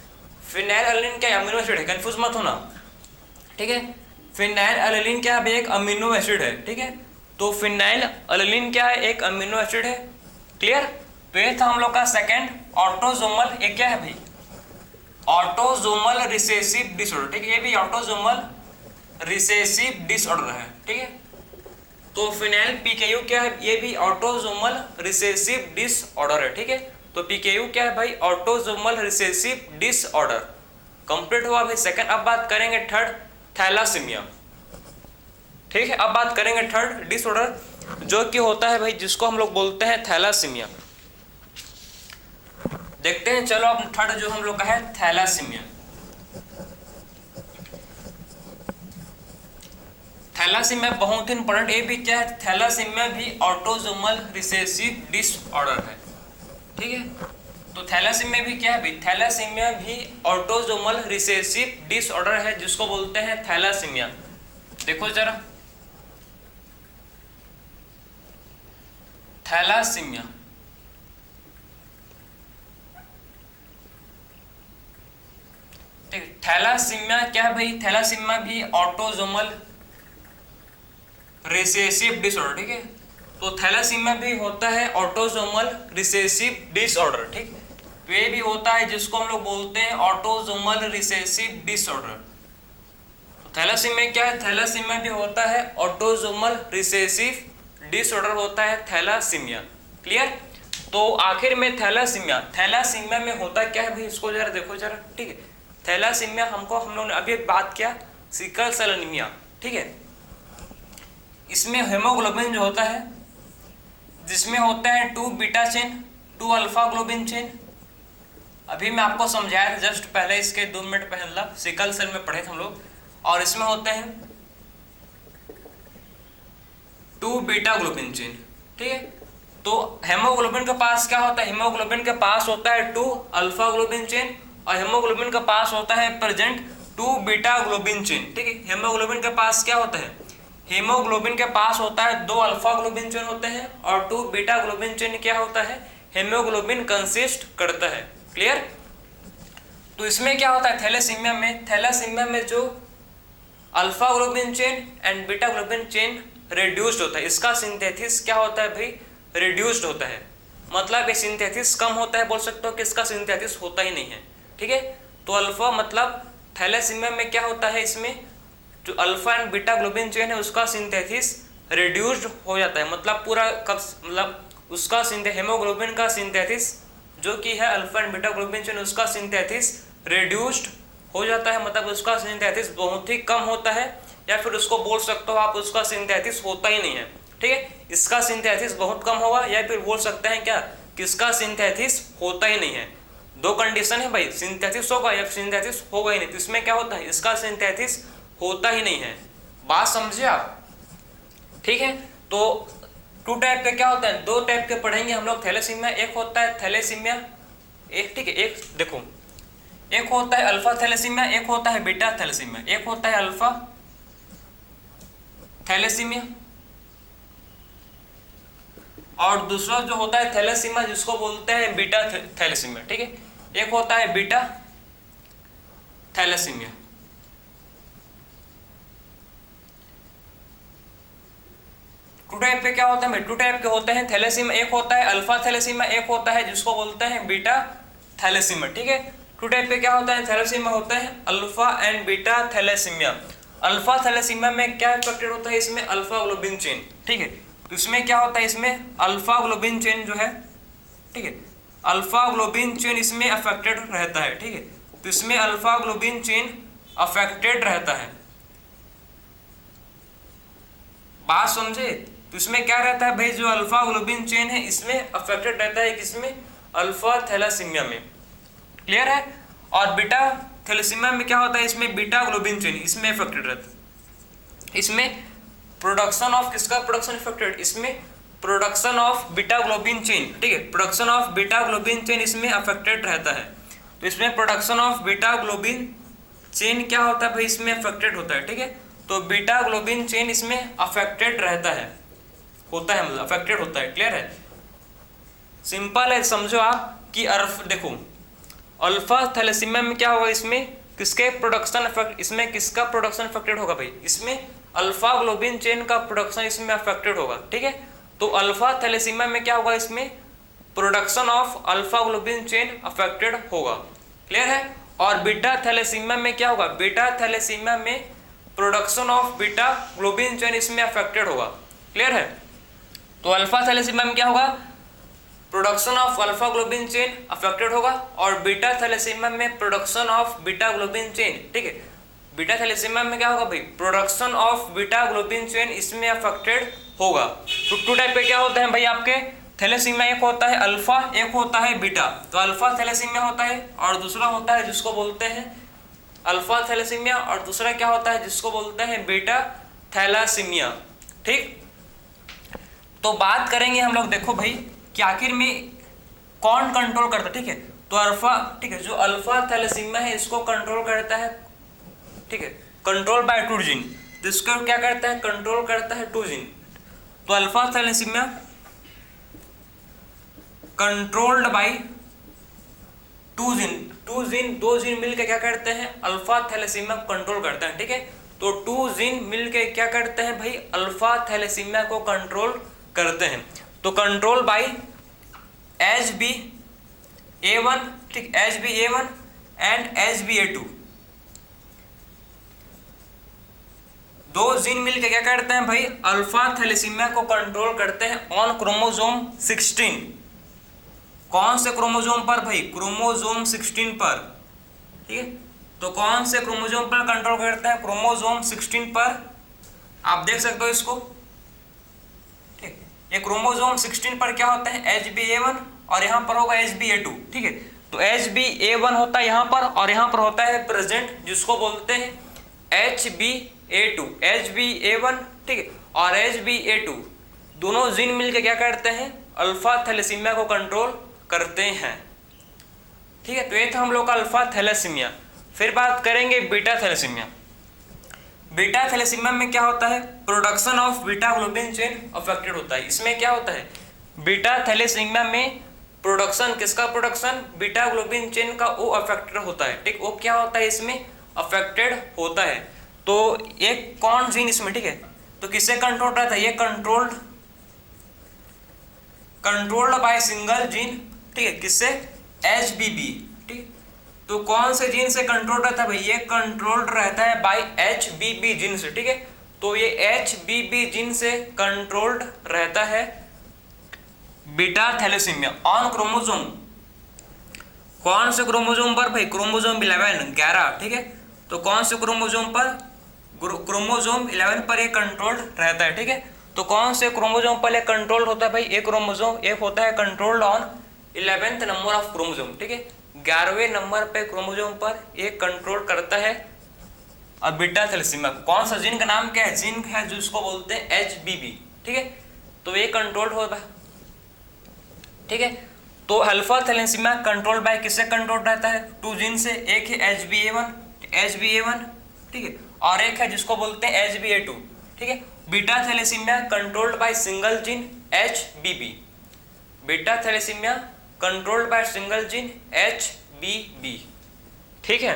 फिनाइल अल्लीन क्या अमीनो एसिड है, कंफ्यूज मत होना, ठीक है। फिनाइल अल्लीन क्या है, एक अमीनो एसिड है, ठीक है। तो फिनाइल अल्लीन क्या है, एक अमीनो एसिड है। क्लियर। तो ये था हम लोग का सेकंड ऑटोसोमल, ये क्या है भाई, ऑटोसोमल रिसेसिव डिसऑर्डर, ठीक है, ये भी ऑटोसोमल रिसेसिव डिसऑर्डर है, ठीक है। तो फिनाइल पीकेयू क्या है, ये भी ऑटोसोमल रिसेसिव डिसऑर्डर है, ठीक है। तो पीकेयू क्या है भाई, ऑटोसोमल रिसेसिव डिसऑर्डर। कंप्लीट हुआ भाई सेकंड। अब बात करेंगे थर्ड, थैलासीमिया, ठीक है। अब बात करेंगे थर्ड डिसऑर्डर जो कि होता है भाई, जिसको हम लोग बोलते हैं थैलासीमिया। देखते हैं, चलो अब थर्ड जो हम लोग का है थैलासीमिया। थैलासीमिया बहुत ही इंपॉर्टेंट, ये भी क्या है, थैलासीमिया भी ऑटोसोमल रिसेसिव डिसऑर्डर है, ठीक है। तो थैलासीमिया भी क्या है भाई, थैलासीमिया भी ऑटोसोमल रिसेसिव डिसऑर्डर है, जिसको बोलते हैं थैलासीमिया। देखो जरा, थैलासीमिया, ठीक है। थैलासीमिया क्या है भाई, थैलासीमिया भी ऑटोसोमल रिसेसिव डिसऑर्डर, ठीक है। तो थैलासीमिया भी होता है ऑटोसोमल रिसेसिव डिसऑर्डर, ठीक। तो ये भी होता है जिसको हम लोग बोलते हैं ऑटोसोमल रिसेसिव डिसऑर्डर। तो थैलासीमिया क्या है, थैलासीमिया भी होता है ऑटोसोमल रिसेसिव डिसऑर्डर होता है थैलासीमिया। क्लियर। तो आखिर में थैलासीमिया, थैलासीमिया में होता क्या है भाई, इसको जरा देखो जरा, ठीक है। थैलासीमिया हमको, हम लोग ने अभी बात किया सिकल सेल एनीमिया, ठीक है। इसमें हेमोग्लोबिन जो होता है, जिसमें होता है 2 beta chain 2 alpha globin chain. अभी मैं आपको समझाया था जस्ट पहले, इसके 2 मिनट पहले सिकल सेल में पढ़े थे हम लोग। और इसमें होते हैं 2 बीटा ग्लोबिन चेन, ठीक है। तो हेमोग्लोबिन के पास क्या होता है, हेमोग्लोबिन के पास होता है 2 अल्फा ग्लोबिन चेन, और हेमोग्लोबिन के पास होता है प्रेजेंट 2 बीटा ग्लोबिन चेन, ठीक है। हेमोग्लोबिन के पास क्या होता है, हेमोग्लोबिन के पास होता है 2 अल्फा ग्लोबिन चेन होते हैं, और 2 बीटा ग्लोबिन चेन क्या होता है, हेमोग्लोबिन कंसिस्ट करता है। क्लियर। तो इसमें क्या होता है थैलेसीमिया में, थैलेसीमिया में जो alpha globin chain and beta globin chain reduced होता है, इसका सिंथेसिस क्या होता है भाई, रिड्यूस्ड होता है। मतलब ये सिंथेसिस कम होता है, बोल सकते हो कि इसका सिंथेसिस होता ही नहीं है, ठीक है। तो अल्फा मतलब थैलेसीमिया में क्या होता है, इसमें जो alpha and beta globin chain है उसका सिंथेसिस रिड्यूस्ड हो जाता है। मतलब पूरा कब, मतलब उसका हेमोग्लोबिन का सिंथेसिस जो कि है alpha and beta globin chain, उसका सिंथेसिस रिड्यूस्ड हो जाता है। मतलब उसका सिंथेसिस बहुत ही कम होता है, या फिर उसको बोल सकते हो आप उसका सिंथेसिस होता ही नहीं है, ठीक है। इसका सिंथेसिस बहुत कम होगा, या फिर बोल सकते हैं क्या कि इसका सिंथेसिस होता ही नहीं है। 2 कंडीशन है भाई, सिंथेसिस होगा या सिंथेसिस होगा ही नहीं। तो इसमें क्या होता है, इसका सिंथेसिस होता ही नहीं है। बात समझे आप, ठीक है। तो 2 टाइप के क्या होता है, 2 टाइप के पढ़ेंगे हम लोग थैलेसीमिया। एक होता है थैलेसीमिया, एक, ठीक है, एक देखो, एक होता है अल्फा थैलेसीमिया, एक होता है बीटा थैलेसीमिया। एक होता है अल्फा थैलेसीमिया, और दूसरा जो होता है थैलेसीमिया जिसको बोलते हैं बीटा थैलेसीमिया, ठीक है। एक होता है बीटा थैलेसीमिया। टू टाइप के क्या होता है भाई, टू टाइप के होते हैं थैलेसीमिया, एक होता है अल्फा थैलेसीमिया, एक होता है जिसको बोलते हैं बीटा थैलेसीमिया, ठीक है। टू टाइप के क्या होता है थैलेसीमिया होता है alpha and beta thalassaemia. Alpha thalassaemia में क्या अफेक्टेड होता है, इसमें अल्फा ग्लोबिन चेन, ठीक है। तो इसमें क्या होता है, इसमें अल्फा ग्लोबिन चेन जो है, ठीक है, अल्फा ग्लोबिन चेन इसमें अफेक्टेड रहता है, ठीक है। तो इसमें अल्फा ग्लोबिन चेन अफेक्टेड रहता है, बात समझे। तो इसमें क्या रहता है भाई, जो अल्फा ग्लोबिन चेन है इसमें अफेक्टेड रहता है, किसमें, अल्फा थैलेसीमिया में, क्लियर है। और बीटा थैलेसीमिया में क्या होता है, इसमें बीटा ग्लोबिन चेन इसमें अफेक्टेड रहता है, इसमें प्रोडक्शन ऑफ किसका प्रोडक्शन अफेक्टेड, इसमें production of beta globin chain, ठीक है, production of beta globin chain इसमें अफेक्टेड रहता है। तो इसमें production of beta globin chain क्या होता है भाई, इसमें अफेक्टेड होता है, ठीक है। तो बीटा ग्लोबिन चेन इसमें अफेक्टेड रहता है, होता है, मतलब अफेक्टेड होता है, क्लियर है, सिंपल है, समझो आप कि देखो अल्फा थैलेसीमिया में क्या होगा, इसमें किसके प्रोडक्शन अफेक्ट, इसमें किसका प्रोडक्शन अफेक्टेड होगा भाई, इसमें अल्फा ग्लोबिन चेन का प्रोडक्शन इसमें अफेक्टेड होगा, ठीक है। तो अल्फा थैलेसीमिया में क्या होगा, इसमें production of alpha globin chain affected होगा, क्लियर है। और बीटा थैलेसीमिया में क्या होगा, बीटा थैलेसीमिया में production of beta globin chain इसमें अफेक्टेड होगा, क्लियर है। तो अल्फा थैलेसीमिया में क्या होगा, production of alpha globin chain affected होगा, और बीटा थैलेसीमिया में production of beta globin chain, ठीक है। बीटा थैलेसीमिया में क्या होगा भाई, production of beta globin chain इसमें अफेक्टेड होगा। तो टू टाइप पे क्या होते हैं भाई आपके थैलेसीमिया, एक होता है अल्फा, एक होता है बीटा। तो अल्फा थैलेसीमिया होता है और दूसरा होता है जिसको बोलते हैं अल्फा थैलेसीमिया, और दूसरा क्या होता है जिसको बोलते हैं बीटा थैलेसीमिया, ठीक। तो बात करेंगे हम लोग, देखो भाई कि आखिर में कौन कंट्रोल करता है, ठीक है। तो अल्फा, ठीक है, जो अल्फा थैलेसीमिया है इसको कंट्रोल करता है, ठीक है, कंट्रोल बाय टू जीन, जिसको क्या करता है, कंट्रोल करता है टू जीन। तो alpha thalassaemia controlled by two gene, दो जीन मिलकर क्या करते हैं, अल्फा थैलेसीमिया को कंट्रोल करते हैं, ठीक है। तो टू जीन मिलकर क्या करते हैं भाई, अल्फा थैलेसीमिया को कंट्रोल करते हैं। तो कंट्रोल बाय HbA1, ठीक, HbA1 एंड HbA2, दो जीन मिलकर क्या करते हैं भाई, अल्फा थैलेसीमिया को कंट्रोल करते हैं ऑन क्रोमोसोम 16। कौन से क्रोमोसोम पर भाई, क्रोमोसोम 16 पर, ठीक है। तो कौन से क्रोमोसोम पर कंट्रोल करते हैं, क्रोमोसोम 16 पर, आप देख सकते हो इसको, ठीक। ये क्रोमोसोम 16 पर क्या होता है, HbA1 और यहाँ पर होगा HbA2, ठीक है। तो HbA1 होता है यहाँ पर, और यहाँ पर होता है प्रेजेंट, जिसको बोलते हैं HbA2, HbA1, ठीक है, और HbA2 दोनों जीन मिलकर क्या करते हैं, अल्फा थैलेसीमिया को कंट्रोल करते हैं, ठीक है। तो ये था हम लोग का अल्फा थैलेसीमिया। फिर बात करेंगे बीटा थैलेसीमिया। बीटा थैलेसीमिया में क्या होता है, production of beta globin chain affected होता है। इसमें क्या होता है, बीटा थैलेसीमिया में प्रोडक्शन, किसका प्रोडक्शन, बीटा ग्लोबिन चेन का, वो अफेक्टेड होता है, ठीक। वो क्या होता है, इसमें अफेक्टेड होता है। तो एक कौन जीन इसमें, ठीक है, तो किससे कंट्रोल रहता है, ये कंट्रोल्ड बाय सिंगल जीन, ठीक है, किससे, HBB, ठीक। तो कौन से जीन से कंट्रोल रहता है भाई, ये कंट्रोल्ड रहता है बाय HBB जीन से, ठीक है। तो ये HBB जीन से कंट्रोल्ड रहता है बीटा थैलेसीमिया ऑन क्रोमोसोम, कौन से क्रोमोसोम पर भाई, क्रोमोसोम 11, ठीक है। तो कौन से क्रोमोसोम पर, क्रोमोसोम 11 पर ये कंट्रोल्ड रहता है, ठीक है। तो कौन से क्रोमोसोम पर ये कंट्रोल्ड होता है भाई, एक क्रोमोसोम, एक होता है controlled on 11th number of chromosome, ठीक है, 11वें नंबर पे क्रोमोसोम पर एक कंट्रोल करता है। और बीटा थैलेसीमिया कौन सा जीन का नाम क्या है, जीन है जिसको बोलते हैं HBB, ठीक है। तो ये कंट्रोल्ड होगा, ठीक है। तो अल्फा थैलेसीमिया कंट्रोल बाय किससे कंट्रोल रहता है, टू जीन से, एक है HbA1, ठीक है, और एक है जिसको बोलते हैं HbA2, ठीक है। Beta thalassaemia controlled by single gene HBB, beta thalassaemia controlled by single gene HBB, ठीक है।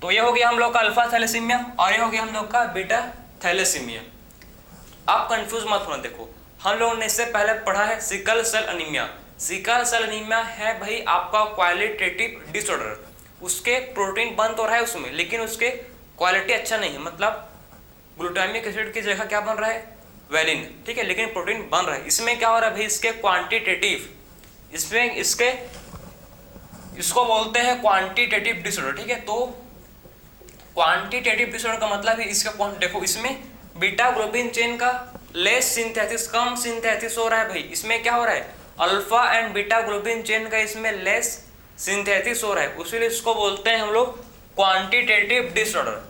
तो ये हो गया हम लोग का अल्फा थैलेसीमिया, और ये हो गया हम लोग का बीटा थैलेसीमिया। आप कंफ्यूज मत होना, देखो हम लोगों ने इससे पहले पढ़ा है sickle cell anaemia. Sickle cell anaemia है भाई आपका क्वालिटेटिव डिसऑर्डर, उसके प्रोटीन बन तो रहा है उसमें, लेकिन उसके क्वालिटी अच्छा नहीं है, मतलब ग्लूटामिक एसिड की जगह क्या बन रहा है, वेलिन, ठीक है, लेकिन प्रोटीन बन रहा है। इसमें क्या हो रहा है भाई, इसके क्वांटिटेटिव, इसमें इसके इसको बोलते हैं क्वांटिटेटिव डिसऑर्डर, ठीक है। तो क्वांटिटेटिव डिसऑर्डर का मतलब है इसका देखो, इसमें बीटा ग्लोबिन चेन का लेस सिंथेसिस, कम सिंथेसिस हो रहा है भाई। इसमें क्या हो रहा है, alpha and beta globin chain का इसमें लेस सिंथेसिस हो रहा है, उसीलिए इसको बोलते हैं हम लोग क्वांटिटेटिव डिसऑर्डर।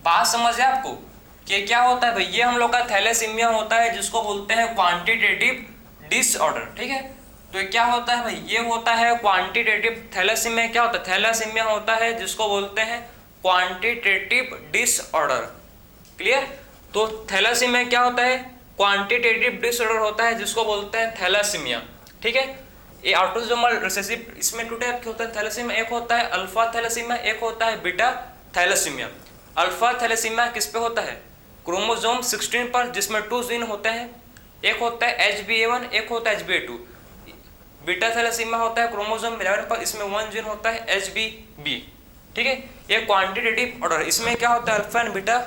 बात समझ है आपको कि क्या होता है भाई, ये हम लोग का थैलेसीमिया होता है जिसको बोलते हैं क्वांटिटेटिव डिसऑर्डर, ठीक है। तो ये क्या होता है भाई, ये होता है क्वांटिटेटिव, थैलेसीमिया क्या होता है, थैलेसीमिया होता है जिसको बोलते हैं क्वांटिटेटिव डिसऑर्डर, क्लियर। तो थैलेसीमिया क्या होता है, क्वांटिटेटिव डिसऑर्डर होता है जिसको बोलते हैं थैलेसीमिया, ठीक है। ये ऑटोसोमल रिसेसिव, इसमें टू टाइप के होते हैं थैलेसीमिया, एक होता है अल्फा थैलेसीमिया, एक होता है बीटा थैलेसीमिया। अल्फा थैलेसीमिया किस पे होता है, क्रोमोसोम 16 पर, जिसमें 2 जीन होते हैं, एक होता है HbA1, एक होता है HbA2। बीटा थैलेसीमिया होता है क्रोमोसोम 11 पर, इसमें 1 जीन होता है HbB, ठीक है। ये क्वांटिटेटिव ऑर्डर, इसमें क्या होता है, alpha and beta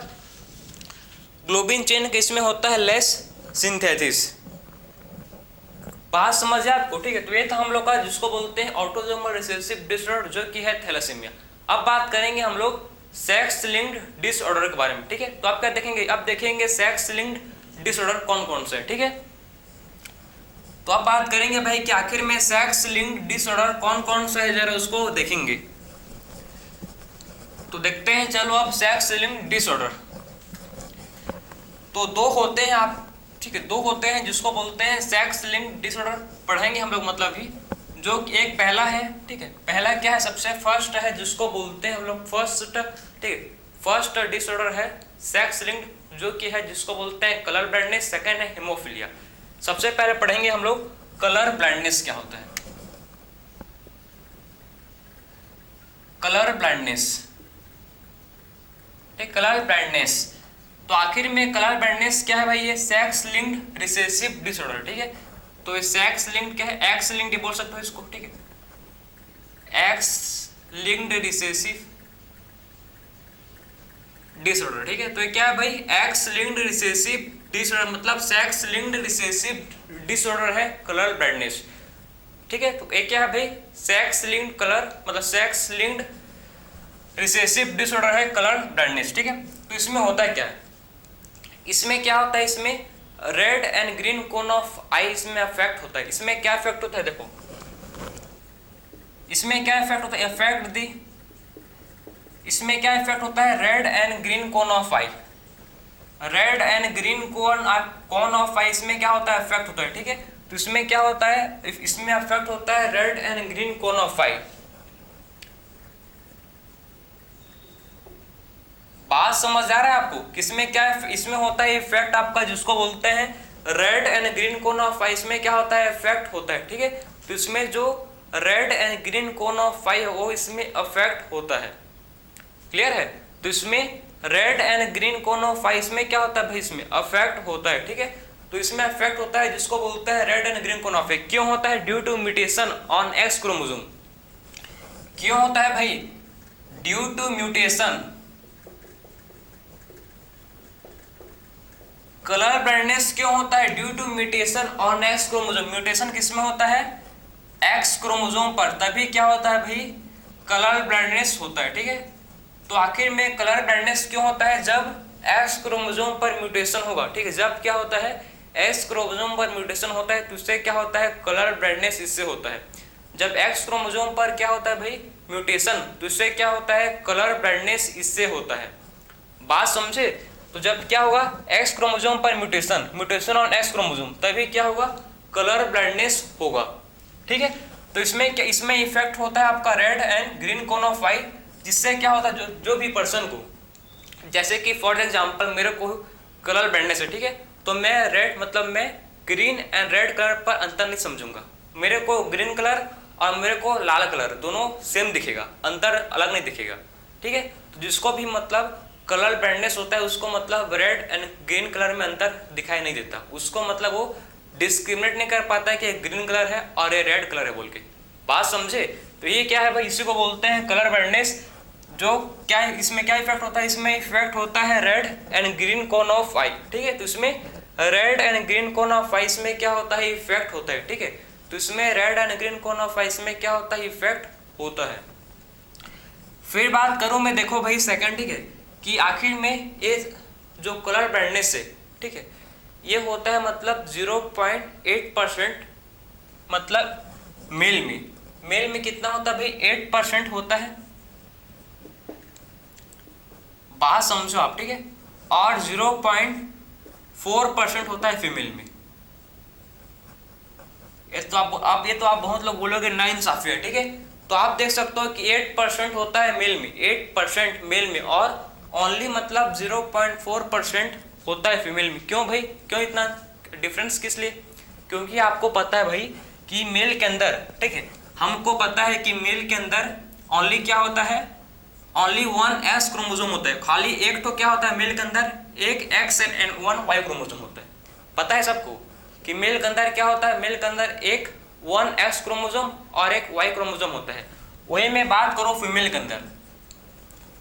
globin chain के इसमें होता है लेस सिंथेसिस। बात समझ है आपको, ठीक है। तो ये था हम लोग का जिसको बोलते हैं ऑटोसोमल रिसेसिव डिसऑर्डर, जो कि है थैलेसीमिया। अब बात करेंगे हम लोग सेक्स लिंक्ड डिसऑर्डर के बारे में, ठीक है। तो आप क्या देखेंगे, अब देखेंगे सेक्स लिंक्ड डिसऑर्डर कौन कौन से है, ठीक है। तो अब बात करेंगे भाई कि आखिर में सेक्स लिंक्ड डिसऑर्डर कौन कौन सा है, जरा उसको देखेंगे। तो देखते हैं, चलो अब सेक्स लिंक्ड डिसऑर्डर। तो 2 होते हैं आप, ठीक है, 2 होते हैं जिसको बोलते हैं सेक्स लिंक्ड डिसऑर्डर, पढ़ेंगे हम लोग, मतलब ही जो एक पहला है, ठीक है। पहला क्या है, सबसे फर्स्ट है जिसको बोलते हैं हम लोग फर्स्ट, ठीक है, फर्स्ट डिसऑर्डर है सेक्स लिंक्ड, जो कि है जिसको बोलते हैं कलर ब्लाइंडनेस। सेकंड है हेमोफीलिया। सबसे पहले पढ़ेंगे हम लोग कलर ब्लाइंडनेस क्या होता है। कलर ब्लाइंडनेस, ठीक, कलर ब्लाइंडनेस। तो आखिर में कलर ब्लाइंडनेस क्या है भाई, ये सेक्स लिंक्ड रिसेसिव डिसऑर्डर, ठीक है। तो ये सेक्स लिंक्ड क्या है, एक्स लिंक्ड बोल सकते हो इसको, ठीक है, एक्स लिंक्ड रिसेसिव डिसऑर्डर, ठीक है। तो ये क्या है भाई, एक्स लिंक्ड रिसेसिव डिसऑर्डर, मतलब सेक्स लिंक्ड रिसेसिव डिसऑर्डर है कलर ब्लाइंडनेस, ठीक है। तो ये क्या है भाई, सेक्स लिंक्ड कलर, मतलब सेक्स लिंक्ड रिसेसिव डिसऑर्डर है कलर ब्लाइंडनेस, ठीक है। तो इसमें होता है क्या है, इसमें क्या होता है, इसमें red and green cone of eye इसमें अफेक्ट होता है। इसमें क्या इफेक्ट होता है, देखो इसमें क्या इफेक्ट होता है, इफेक्ट दी, इसमें क्या इफेक्ट होता है, red and green cone of eye, red and green cone of eye, इसमें क्या होता है, इफेक्ट होता है, ठीक है। तो इसमें क्या होता है, इसमें इफेक्ट होता है red and green cone of eye. बात समझ आ रहा है आपको, किसमें क्या है, इसमें होता है इफेक्ट आपका जिसको बोलते हैं red and green cone of eye, इसमें क्या होता है, इफेक्ट होता है, ठीक है। तो इसमें जो red and green cone of eye है वो इसमें अफेक्ट होता है, क्लियर है। तो इसमें red and green cone of eye इसमें क्या होता है भाई, इसमें अफेक्ट होता है, ठीक है। तो इसमें अफेक्ट होता है जिसको बोलते हैं red and green cone of eye. क्यों होता है, due to mutation on X chromosome. क्यों होता है भाई, due to mutation, colour blindness क्यों होता है, due to mutation on X chromosome. Mutation किसमें होता है, एक्स क्रोमोसोम पर, तभी क्या होता है भाई, कलर ब्लाइंडनेस होता है, ठीक है। तो आखिर में कलर ब्लाइंडनेस क्यों होता है, जब एक्स क्रोमोसोम पर म्यूटेशन होगा, ठीक है। जब क्या होता है, एक्स क्रोमोसोम पर म्यूटेशन होता है तो इससे क्या होता है, कलर ब्लाइंडनेस इससे होता है। जब एक्स क्रोमोसोम पर क्या होता है भाई, म्यूटेशन, तो इससे क्या होता है, कलर ब्लाइंडनेस इससे होता है। बात समझे। तो जब क्या होगा, एक्स क्रोमोसोम पर mutation, mutation on X chromosome, तभी क्या होगा, कलर ब्लाइंडनेस होगा, ठीक है। तो इसमें क्या, इसमें इफेक्ट होता है आपका red and green cone of eye, जिससे क्या होता है, जो भी पर्सन को, जैसे कि फॉर एग्जांपल मेरे को कलर ब्लाइंडनेस है, ठीक है, तो मैं रेड, मतलब मैं ग्रीन एंड रेड कलर पर अंतर नहीं समझूंगा। मेरे को ग्रीन कलर और मेरे को लाल कलर दोनों सेम दिखेगा, अंतर अलग नहीं दिखेगा, ठीक है। तो जिसको भी मतलब कलर ब्राइटनेस होता है उसको मतलब रेड एंड ग्रीन कलर में अंतर दिखाई नहीं देता, उसको मतलब वो डिस्क्रिमिनेट नहीं कर पाता है कि ग्रीन कलर है और ये रेड कलर है बोल के। बात समझे? तो ये क्या है भाई, इसी को बोलते हैं कलर ब्राइटनेस। जो क्या है इसमें क्या इफेक्ट होता है, इसमें इफेक्ट होता है red and green cone of eye, ठीक है। तो इसमें red and green cone of eye में क्या होता है, इफेक्ट होता है, ठीक है। तो इसमें red and green cone of eye में क्या होता है, इफेक्ट होता है। फिर बात करूं मैं, देखो भाई सेकंड, ठीक है, कि आखिर में ये जो कलर ब्राइटनेस है, ठीक है, ये होता है मतलब 0.8%, मतलब मेल में कितना होता है भाई, 8% होता है। बात समझो आप, ठीक है। और 0.4% होता है फीमेल में। ये तो आप बहुत लोग बोलोगे ना इंसाफी है, ठीक है। तो आप देख सकते हो कि 8% होता है मेल में, 8% मेल में, और ओनली मतलब 0.4% होता है फीमेल में। क्यों भाई, क्यों इतना डिफरेंस, किस लिए? क्योंकि आपको पता है भाई कि मेल के अंदर, ठीक है, हमको पता है कि मेल के अंदर ओनली क्या होता है, ओनली 1 एक्स क्रोमोसोम होता है। खाली एक तो क्या होता है मेल के अंदर, एक एक्स एंड 1 वाई क्रोमोसोम होता है। पता है सबको कि मेल के अंदर क्या होता है, मेल के अंदर एक 1 एक्स क्रोमोसोम और एक वाई क्रोमोसोम होता है। वही मैं बात करूँ फीमेल के अंदर,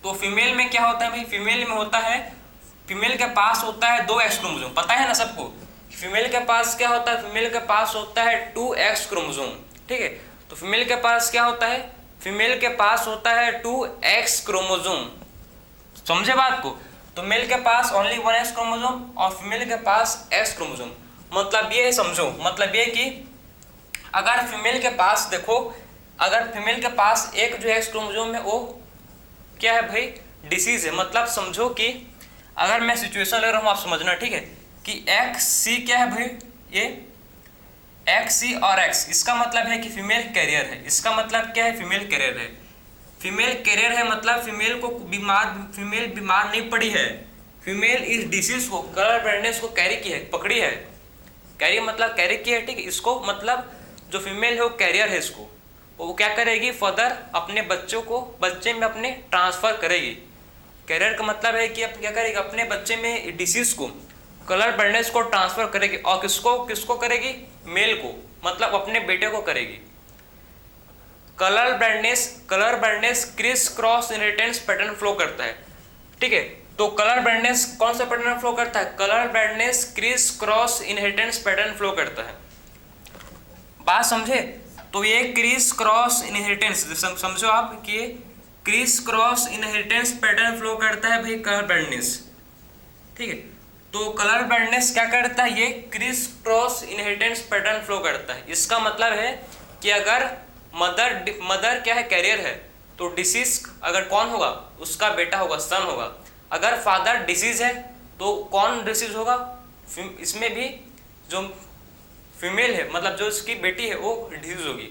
तो फीमेल में क्या होता है भाई, फीमेल में होता है, फीमेल के पास होता है 2 एक्स क्रोमोसोम। पता है ना सबको, फीमेल के पास क्या होता है, फीमेल के पास होता है 2 एक्स क्रोमोसोम, ठीक है। तो फीमेल के पास क्या होता है, फीमेल के पास होता है 2 एक्स क्रोमोसोम। समझे बात को? तो मेल के पास ओनली 1 एक्स क्रोमोसोम और फीमेल के पास एक्स क्रोमोसोम। मतलब ये समझो, मतलब ये कि अगर फीमेल के पास, देखो, अगर फीमेल के पास एक जो एक्स क्रोमोसोम है वो क्या है भाई, डिसीज है। मतलब समझो कि अगर मैं सिचुएशन ले रहा हूँ, आप समझना, ठीक है, कि एक्स सी क्या है भाई, ये एक्स सी और एक्स, इसका मतलब है कि फीमेल कैरियर है। इसका मतलब क्या है, फीमेल कैरियर है। फीमेल कैरियर है मतलब फीमेल को फीमेल बीमार नहीं पड़ी है, फीमेल इस डिसीज को, कलर ब्राइटनेस को कैरी की है, पकड़ी है। कैरी मतलब कैरी की है, ठीक है। इसको मतलब जो फीमेल है वो कैरियर है, इसको वो क्या करेगी, फर्दर अपने बच्चों को बच्चे में अपने ट्रांसफर करेगी। कैरियर का मतलब है कि अब क्या करेगी, अपने बच्चे में डिसीज को, कलर ब्राइटनेस को ट्रांसफर करेगी। और किसको करेगी, मेल को, मतलब अपने बेटे को करेगी। Colour brightness criss cross inheritance pattern flow करता है, ठीक है। तो कलर ब्राइटनेस कौन सा पैटर्न फ्लो करता है, colour brightness criss cross inheritance pattern flow करता है। बात समझे? तो ये क्रिस क्रॉस इनहेरिटेंस, समझो आप कि criss cross inheritance pattern flow करता है भाई कलर ब्राइटनेस, ठीक है। तो कलर ब्राइटनेस क्या करता है, ये criss cross inheritance pattern flow करता है। इसका मतलब है कि अगर मदर क्या है, कैरियर है, तो डिसीज अगर कौन होगा, उसका बेटा होगा, सन होगा। अगर फादर डिसीज है तो कौन डिसीज होगा, इसमें भी जो फीमेल है, मतलब जो उसकी बेटी है, वो डिसीज होगी।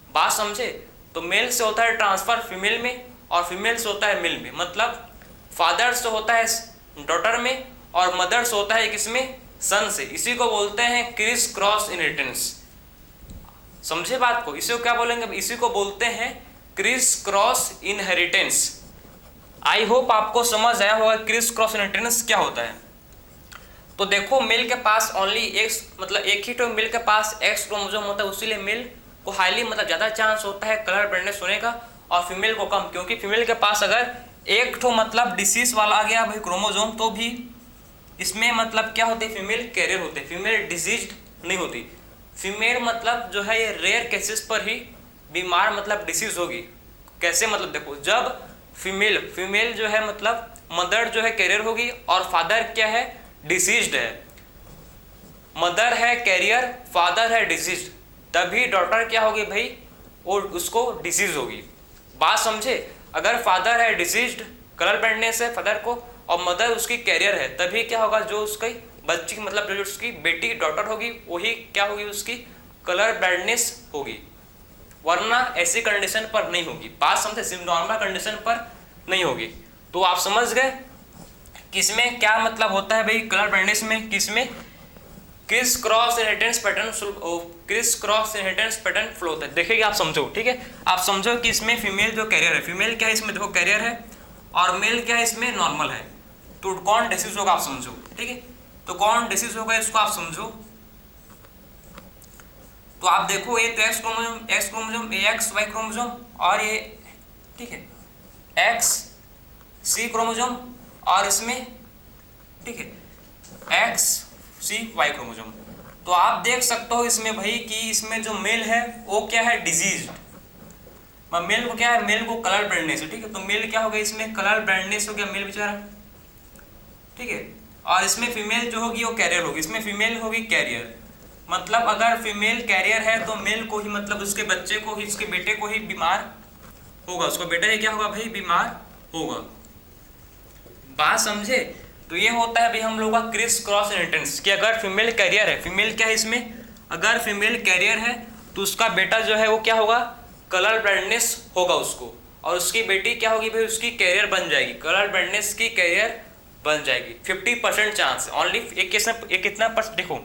बात समझे? तो मेल से होता है ट्रांसफर फीमेल में और फीमेल से होता है मेल में। मतलब फादर से होता है डॉटर में और मदर से होता है किसमें, सन से। इसी को बोलते हैं क्रिस क्रॉस इनहेरिटेंस। समझे बात को? इसी को क्या बोलेंगे, इसी को बोलते हैं क्रिस क्रॉस इनहेरिटेंस। आई होप आपको समझ आया होगा क्रिस क्रॉस इनहेरिटेंस क्या होता है। तो देखो, मेल के पास ओनली एक्स, मतलब एक ही तो मेल के पास एक्स क्रोमोसोम होता है, उसीलिए मेल को हाईली मतलब ज़्यादा चांस होता है कलर ब्राइटनेस होने का और फीमेल को कम। क्योंकि फीमेल के पास अगर एक तो मतलब डिसीज वाला आ गया भाई क्रोमोसोम, तो भी इसमें मतलब क्या होते हैं, फीमेल कैरियर होते हैं, फीमेल डिजीज नहीं होती। फीमेल मतलब जो है ये रेयर केसेस पर ही बीमार मतलब डिसीज होगी। कैसे? मतलब देखो, जब फीमेल जो है मतलब मदर जो है कैरियर होगी और फादर क्या है, डिसीज्ड है। मदर है कैरियर, फादर है डिसीज्ड, तभी डॉटर क्या होगी भाई, वो उसको डिसीज होगी। बात समझे? अगर फादर है डिसीज्ड, कलर ब्लाइंडनेस है फादर को, और मदर उसकी कैरियर है, तभी क्या होगा, जो उसकी बच्ची मतलब जो उसकी बेटी डॉटर होगी वही क्या होगी, उसकी कलर ब्लाइंडनेस होगी। वरना ऐसी कंडीशन पर नहीं होगी। बात समझे? नॉर्मल कंडीशन पर नहीं होगी। तो आप समझ गए किसमें क्या मतलब होता है भाई कलर ब्लाइंडनेस में, किसमें criss cross inheritance pattern flow होता है। देखिए आप समझो, ठीक है, आप समझो कि इसमें फीमेल जो कैरियर है, फीमेल क्या है इसमें, देखो कैरियर है और मेल क्या है इसमें नॉर्मल है। तो कौन डिसीज होगा आप समझो, ठीक है। तो कौन डिसीज होगा इसको आप समझो। तो आप देखो ये तो एक्स क्रोमोसोम ये एक्स वाई क्रोमोसोम और ये ठीक है एक्स सी क्रोमोसोम और इसमें ठीक है एक्स सी वाई क्रोमोसोम। तो आप देख सकते हो इसमें भाई कि इसमें जो मेल है वो क्या है डिजीज। मेल को क्या है, मेल को कलर ब्लाइंडनेस है, ठीक है। तो मेल क्या हो गया इसमें कलर ब्लाइंडनेस हो गया मेल बेचारा, ठीक है। और इसमें फीमेल जो होगी वो कैरियर होगी, इसमें फीमेल होगी कैरियर। मतलब अगर फीमेल कैरियर है तो मेल को ही मतलब उसके बच्चे को ही उसके बेटे को ही बीमार होगा, उसको बेटा ही क्या होगा भाई बीमार होगा। बात समझे। तो ये होता है भाई हम लोग का क्रिस क्रॉस इनहेरिटेंस कि अगर फीमेल कैरियर है, फीमेल क्या है इसमें अगर फीमेल कैरियर है तो उसका बेटा जो है वो क्या होगा कलर ब्लाइंडनेस होगा उसको, और उसकी बेटी क्या होगी भाई उसकी कैरियर बन जाएगी, कलर ब्लाइंडनेस की कैरियर बन जाएगी। 50% चांस ओनली। एक कितना परसेंट देखो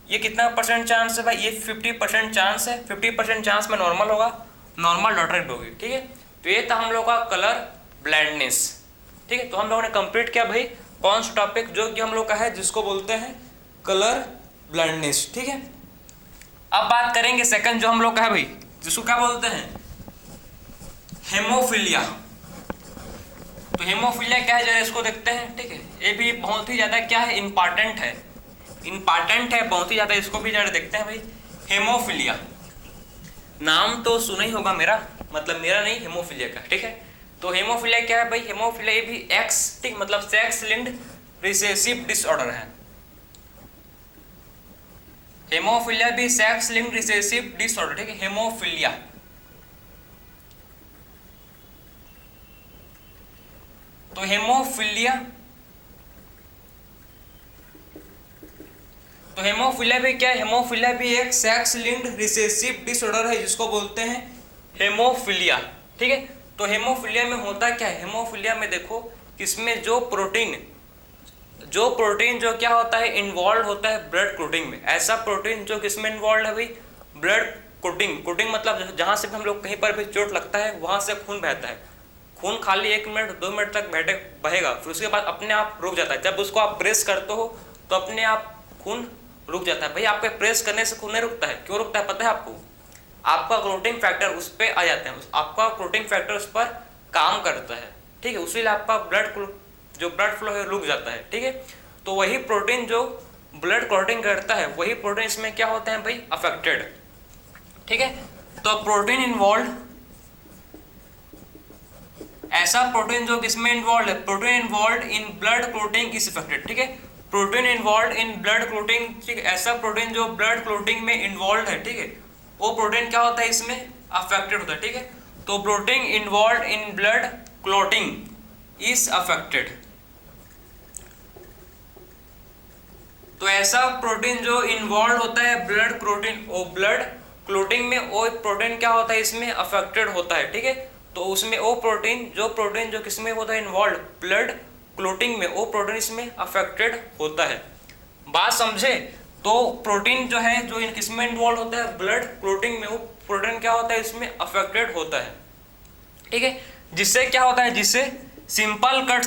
ये कितना परसेंट चांस है भाई, ये 50% चांस है। 50% चांस में नॉर्मल होगा, नॉर्मल डॉटर होगी, ठीक है। तो ये था हम लोग का कलर ब्लाइंडनेस, ठीक है। तो हम लोगों ने कंप्लीट किया भाई कौन सा टॉपिक जो कि हम लोग का है जिसको बोलते हैं कलर ब्लाइंडनेस, ठीक है। अब बात करेंगे सेकंड जो हम लोग का है भाई जिसको क्या बोलते हैं हेमोफीलिया। तो हेमोफीलिया क्या है जरा इसको देखते हैं, ठीक है। ये भी बहुत ही ज्यादा क्या है इंपॉर्टेंट है, बहुत ही ज्यादा। इसको भी जरा देखते हैं भाई हेमोफीलिया। नाम तो सुना ही होगा मेरा, मतलब मेरा नहीं हेमोफीलिया का, ठीक है। तो हेमोफीलिया क्या है भाई, हेमोफीलिया ये भी एक्स ठीक मतलब सेक्स लिंक्ड रिसेसिव डिसऑर्डर है। हेमोफीलिया भी सेक्स लिंक्ड रिसेसिव डिसऑर्डर, ठीक है हेमोफीलिया। तो हेमोफीलिया भी क्या है, हेमोफीलिया भी एक सेक्स लिंक्ड रिसेसिव डिसऑर्डर है जिसको बोलते हैं हेमोफीलिया, ठीक है। तो हेमोफीलिया में होता क्या है, हेमोफीलिया में देखो इसमें जो प्रोटीन जो क्या होता है इन्वॉल्व होता है ब्लड क्लोटिंग में। ऐसा प्रोटीन जो किसमें इन्वॉल्व है भाई ब्लड क्लोटिंग मतलब जहां से हम लोग कहीं पर भी चोट लगता है वहां से खून बहता है। खून खाली 1 मिनट 2 मिनट तक बहेगा, फिर उसके बाद अपने आप रुक जाता है। जब उसको आप प्रेस करते हो तो अपने आप खून रुक जाता है। भाई आपके प्रेस करने से खून नहीं रुकता है, क्यों रुकता है पता है आपको, आपका क्लोटिंग फैक्टर उस पर आ जाते हैं, आपका क्लोटिंग फैक्टर उस पर काम करता है, ठीक है। उसीलिए आपका ब्लड फ्लो है रुक जाता है, ठीक है। तो वही प्रोटीन जो ब्लड क्लोटिंग करता है वही प्रोटीन इसमें क्या होता है भाई अफेक्टेड, ठीक है। तो प्रोटीन इन्वॉल्व ऐसा प्रोटीन जो किसमें इन्वॉल्व है, protein involve in blood clotting is affected, ठीक है। Protein involve in blood clotting, ठीक है। ऐसा प्रोटीन जो ब्लड क्लोटिंग में इन्वॉल्व है, ठीक है, वो प्रोटीन क्या होता है इसमें अफेक्टेड होता है, ठीक है। तो protein involve in blood clotting is affected. तो ऐसा प्रोटीन जो इन्वॉल्व होता है ब्लड क्लोटिंग में वो प्रोटीन क्या होता है इसमें अफेक्टेड होता है, ठीक है। तो उसमें वो प्रोटीन जो किसमें होता है इन्वॉल्व ब्लड क्लोटिंग में, वो प्रोटीन इसमें अफेक्टेड होता है। बात समझे। तो प्रोटीन जो है जो किसमें इन्वॉल्व होता है ब्लड क्लोटिंग में, वो प्रोटीन क्या होता है इसमें अफेक्टेड होता है, ठीक है। जिससे क्या होता है, जिससे सिंपल कट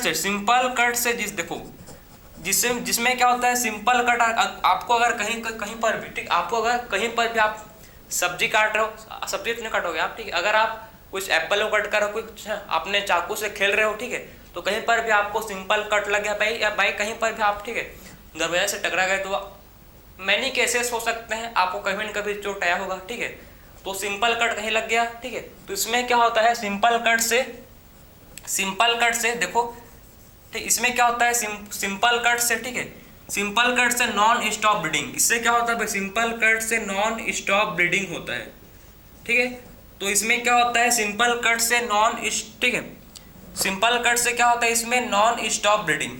से देखो जिसमें क्या होता है सिंपल कट। आपको अगर कहीं पर भी, ठीक, आपको अगर कहीं पर भी आप सब्जी काट रहे हो, सब्जी इतने काटोगे आप, ठीक है। अगर आप कुछ एप्पल को कट कर रहे हो, कुछ अपने चाकू से खेल रहे हो, ठीक है, तो कहीं पर भी आपको सिंपल कट लग गया भाई, या भाई कहीं पर भी आप, ठीक है, दरवाजे से टकरा गए तो मैनी केसेस हो सकते हैं, आपको कभी न कभी चोट आया होगा, ठीक है। तो सिंपल कट कहीं लग गया, ठीक है, तो इसमें क्या होता है सिंपल कट से देखो, ठीक, इसमें क्या होता है सिंपल कट से, ठीक है, सिंपल कट से नॉन स्टॉप ब्लीडिंग। इससे क्या होता है भाई सिंपल कट से नॉन स्टॉप ब्लीडिंग होता है, ठीक है। तो इसमें क्या होता है सिंपल कट से ठीक है, सिंपल कट से क्या होता है इसमें नॉन स्टॉप ब्लीडिंग।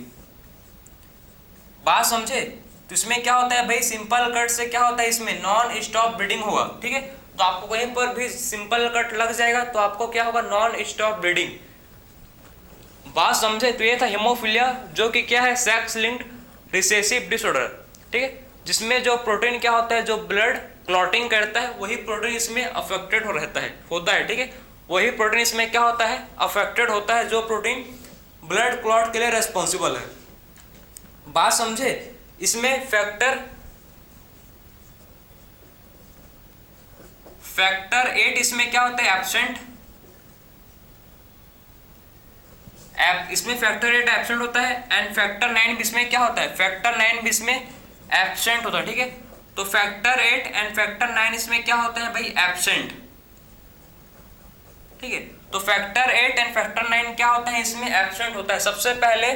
बात समझे। तो इसमें क्या होता है भाई सिंपल कट से क्या होता है इसमें नॉन स्टॉप ब्लीडिंग होगा, ठीक है। तो आपको कहीं पर भी सिंपल कट लग जाएगा तो आपको क्या होगा नॉन स्टॉप ब्लीडिंग। बात समझे। तो ये था हेमोफीलिया जो कि क्या है सेक्स लिंक्ड रिसेसिव डिसऑर्डर, ठीक है, जिसमें जो प्रोटीन क्या होता है जो ब्लड क्लॉटिंग करता है वही प्रोटीन इसमें अफेक्टेड होता है, ठीक है। वही प्रोटीन इसमें क्या होता है, अफेक्टेड होता है, जो प्रोटीन ब्लड क्लॉट के लिए रेस्पॉन्सिबल है। बात समझे? इसमें फैक्टर 8 इसमें क्या होता है, एब्सेंट। इसमें फैक्टर 8 एब्सेंट होता है एंड फैक्टर 9 इसमें क्या होता है, फैक्टर 9 इसमें एब्सेंट होता है, ठीक है। तो फैक्टर 8 एंड फैक्टर 9 इसमें क्या होते हैं भाई, एब्सेंट, ठीक है। तो फैक्टर 8 एंड फैक्टर 9 क्या होता है, इसमें एब्सेंट होता है। सबसे पहले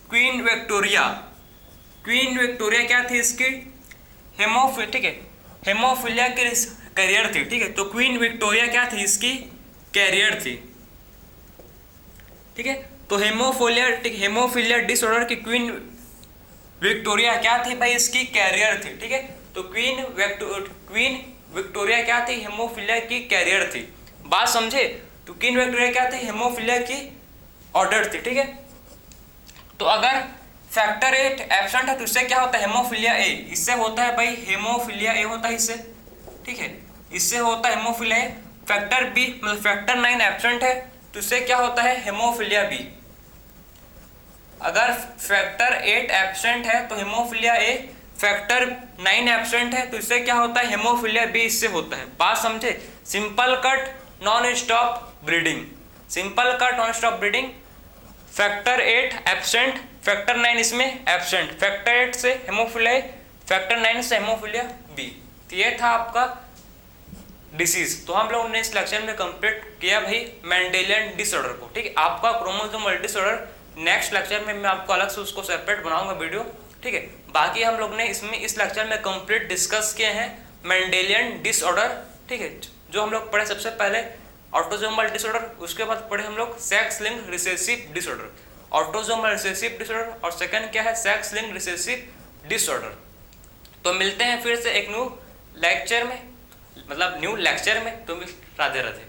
क्वीन विक्टोरिया क्या थी इसकी, हेमोफिलिया, ठीक है, हेमोफिलिया की कैरियर थी, ठीक है। तो क्वीन विक्टोरिया क्या थी, इसकी कैरियर थी, ठीक है। तो हेमोफिलिया डिसऑर्डर की क्वीन विक्टोरिया क्या थी भाई, इसकी कैरियर थी, ठीक है। तो क्वीन विक्टोरिया क्या थी, हेमोफिलिया की कैरियर थी। बात समझे? तो क्वीन विक्टोरिया क्या थी, हेमोफिलिया की ऑर्डर थी, ठीक है। तो अगर फैक्टर 8 एब्सेंट है तो इससे क्या होता है, हेमोफिलिया ए, इससे होता है भाई हेमोफिलिया ए होता है इससे, ठीक है, इससे होता है हेमोफिलिया ए। फैक्टर बी मतलब फैक्टर 9 एब्सेंट है तो इससे क्या होता है, हेमोफिलिया बी। अगर फैक्टर 8 एब्सेंट है तो हेमोफिलिया ए, फैक्टर 9 एब्सेंट है तो इससे क्या होता है, हेमोफिलिया बी इससे होता है। बात समझे? Simple cut non stop breeding, simple cut non stop breeding, factor 8 absent, factor 9 इसमें एब्सेंट, फैक्टर 8 से हेमोफिलिया ए, फैक्टर 9 से हेमोफिलिया बी। तो ये था आपका डिसीज। तो हम लोगों ने इस लेक्चर में कंप्लीट किया भाई मेंडेलियन डिसऑर्डर को, ठीक है। आपका क्रोमोसोमल डिसऑर्डर नेक्स्ट लेक्चर में मैं आपको अलग से उसको सेपरेट बनाऊंगा वीडियो, ठीक है। बाकी हम लोग ने इसमें इस लेक्चर में कंप्लीट डिस्कस किए हैं मेंडेलियन डिसऑर्डर, ठीक है। जो हम लोग पढ़े सबसे पहले ऑटोसोमल डिसऑर्डर, उसके बाद पढ़े हम लोग sex linked recessive disorder, autosomal recessive disorder, और सेकंड क्या है, सेक्स लिंक्ड रिसेसिव डिसऑर्डर। तो मिलते हैं फिर से एक न्यू लेक्चर में, मतलब न्यू लेक्चर में। तो राधे राधे।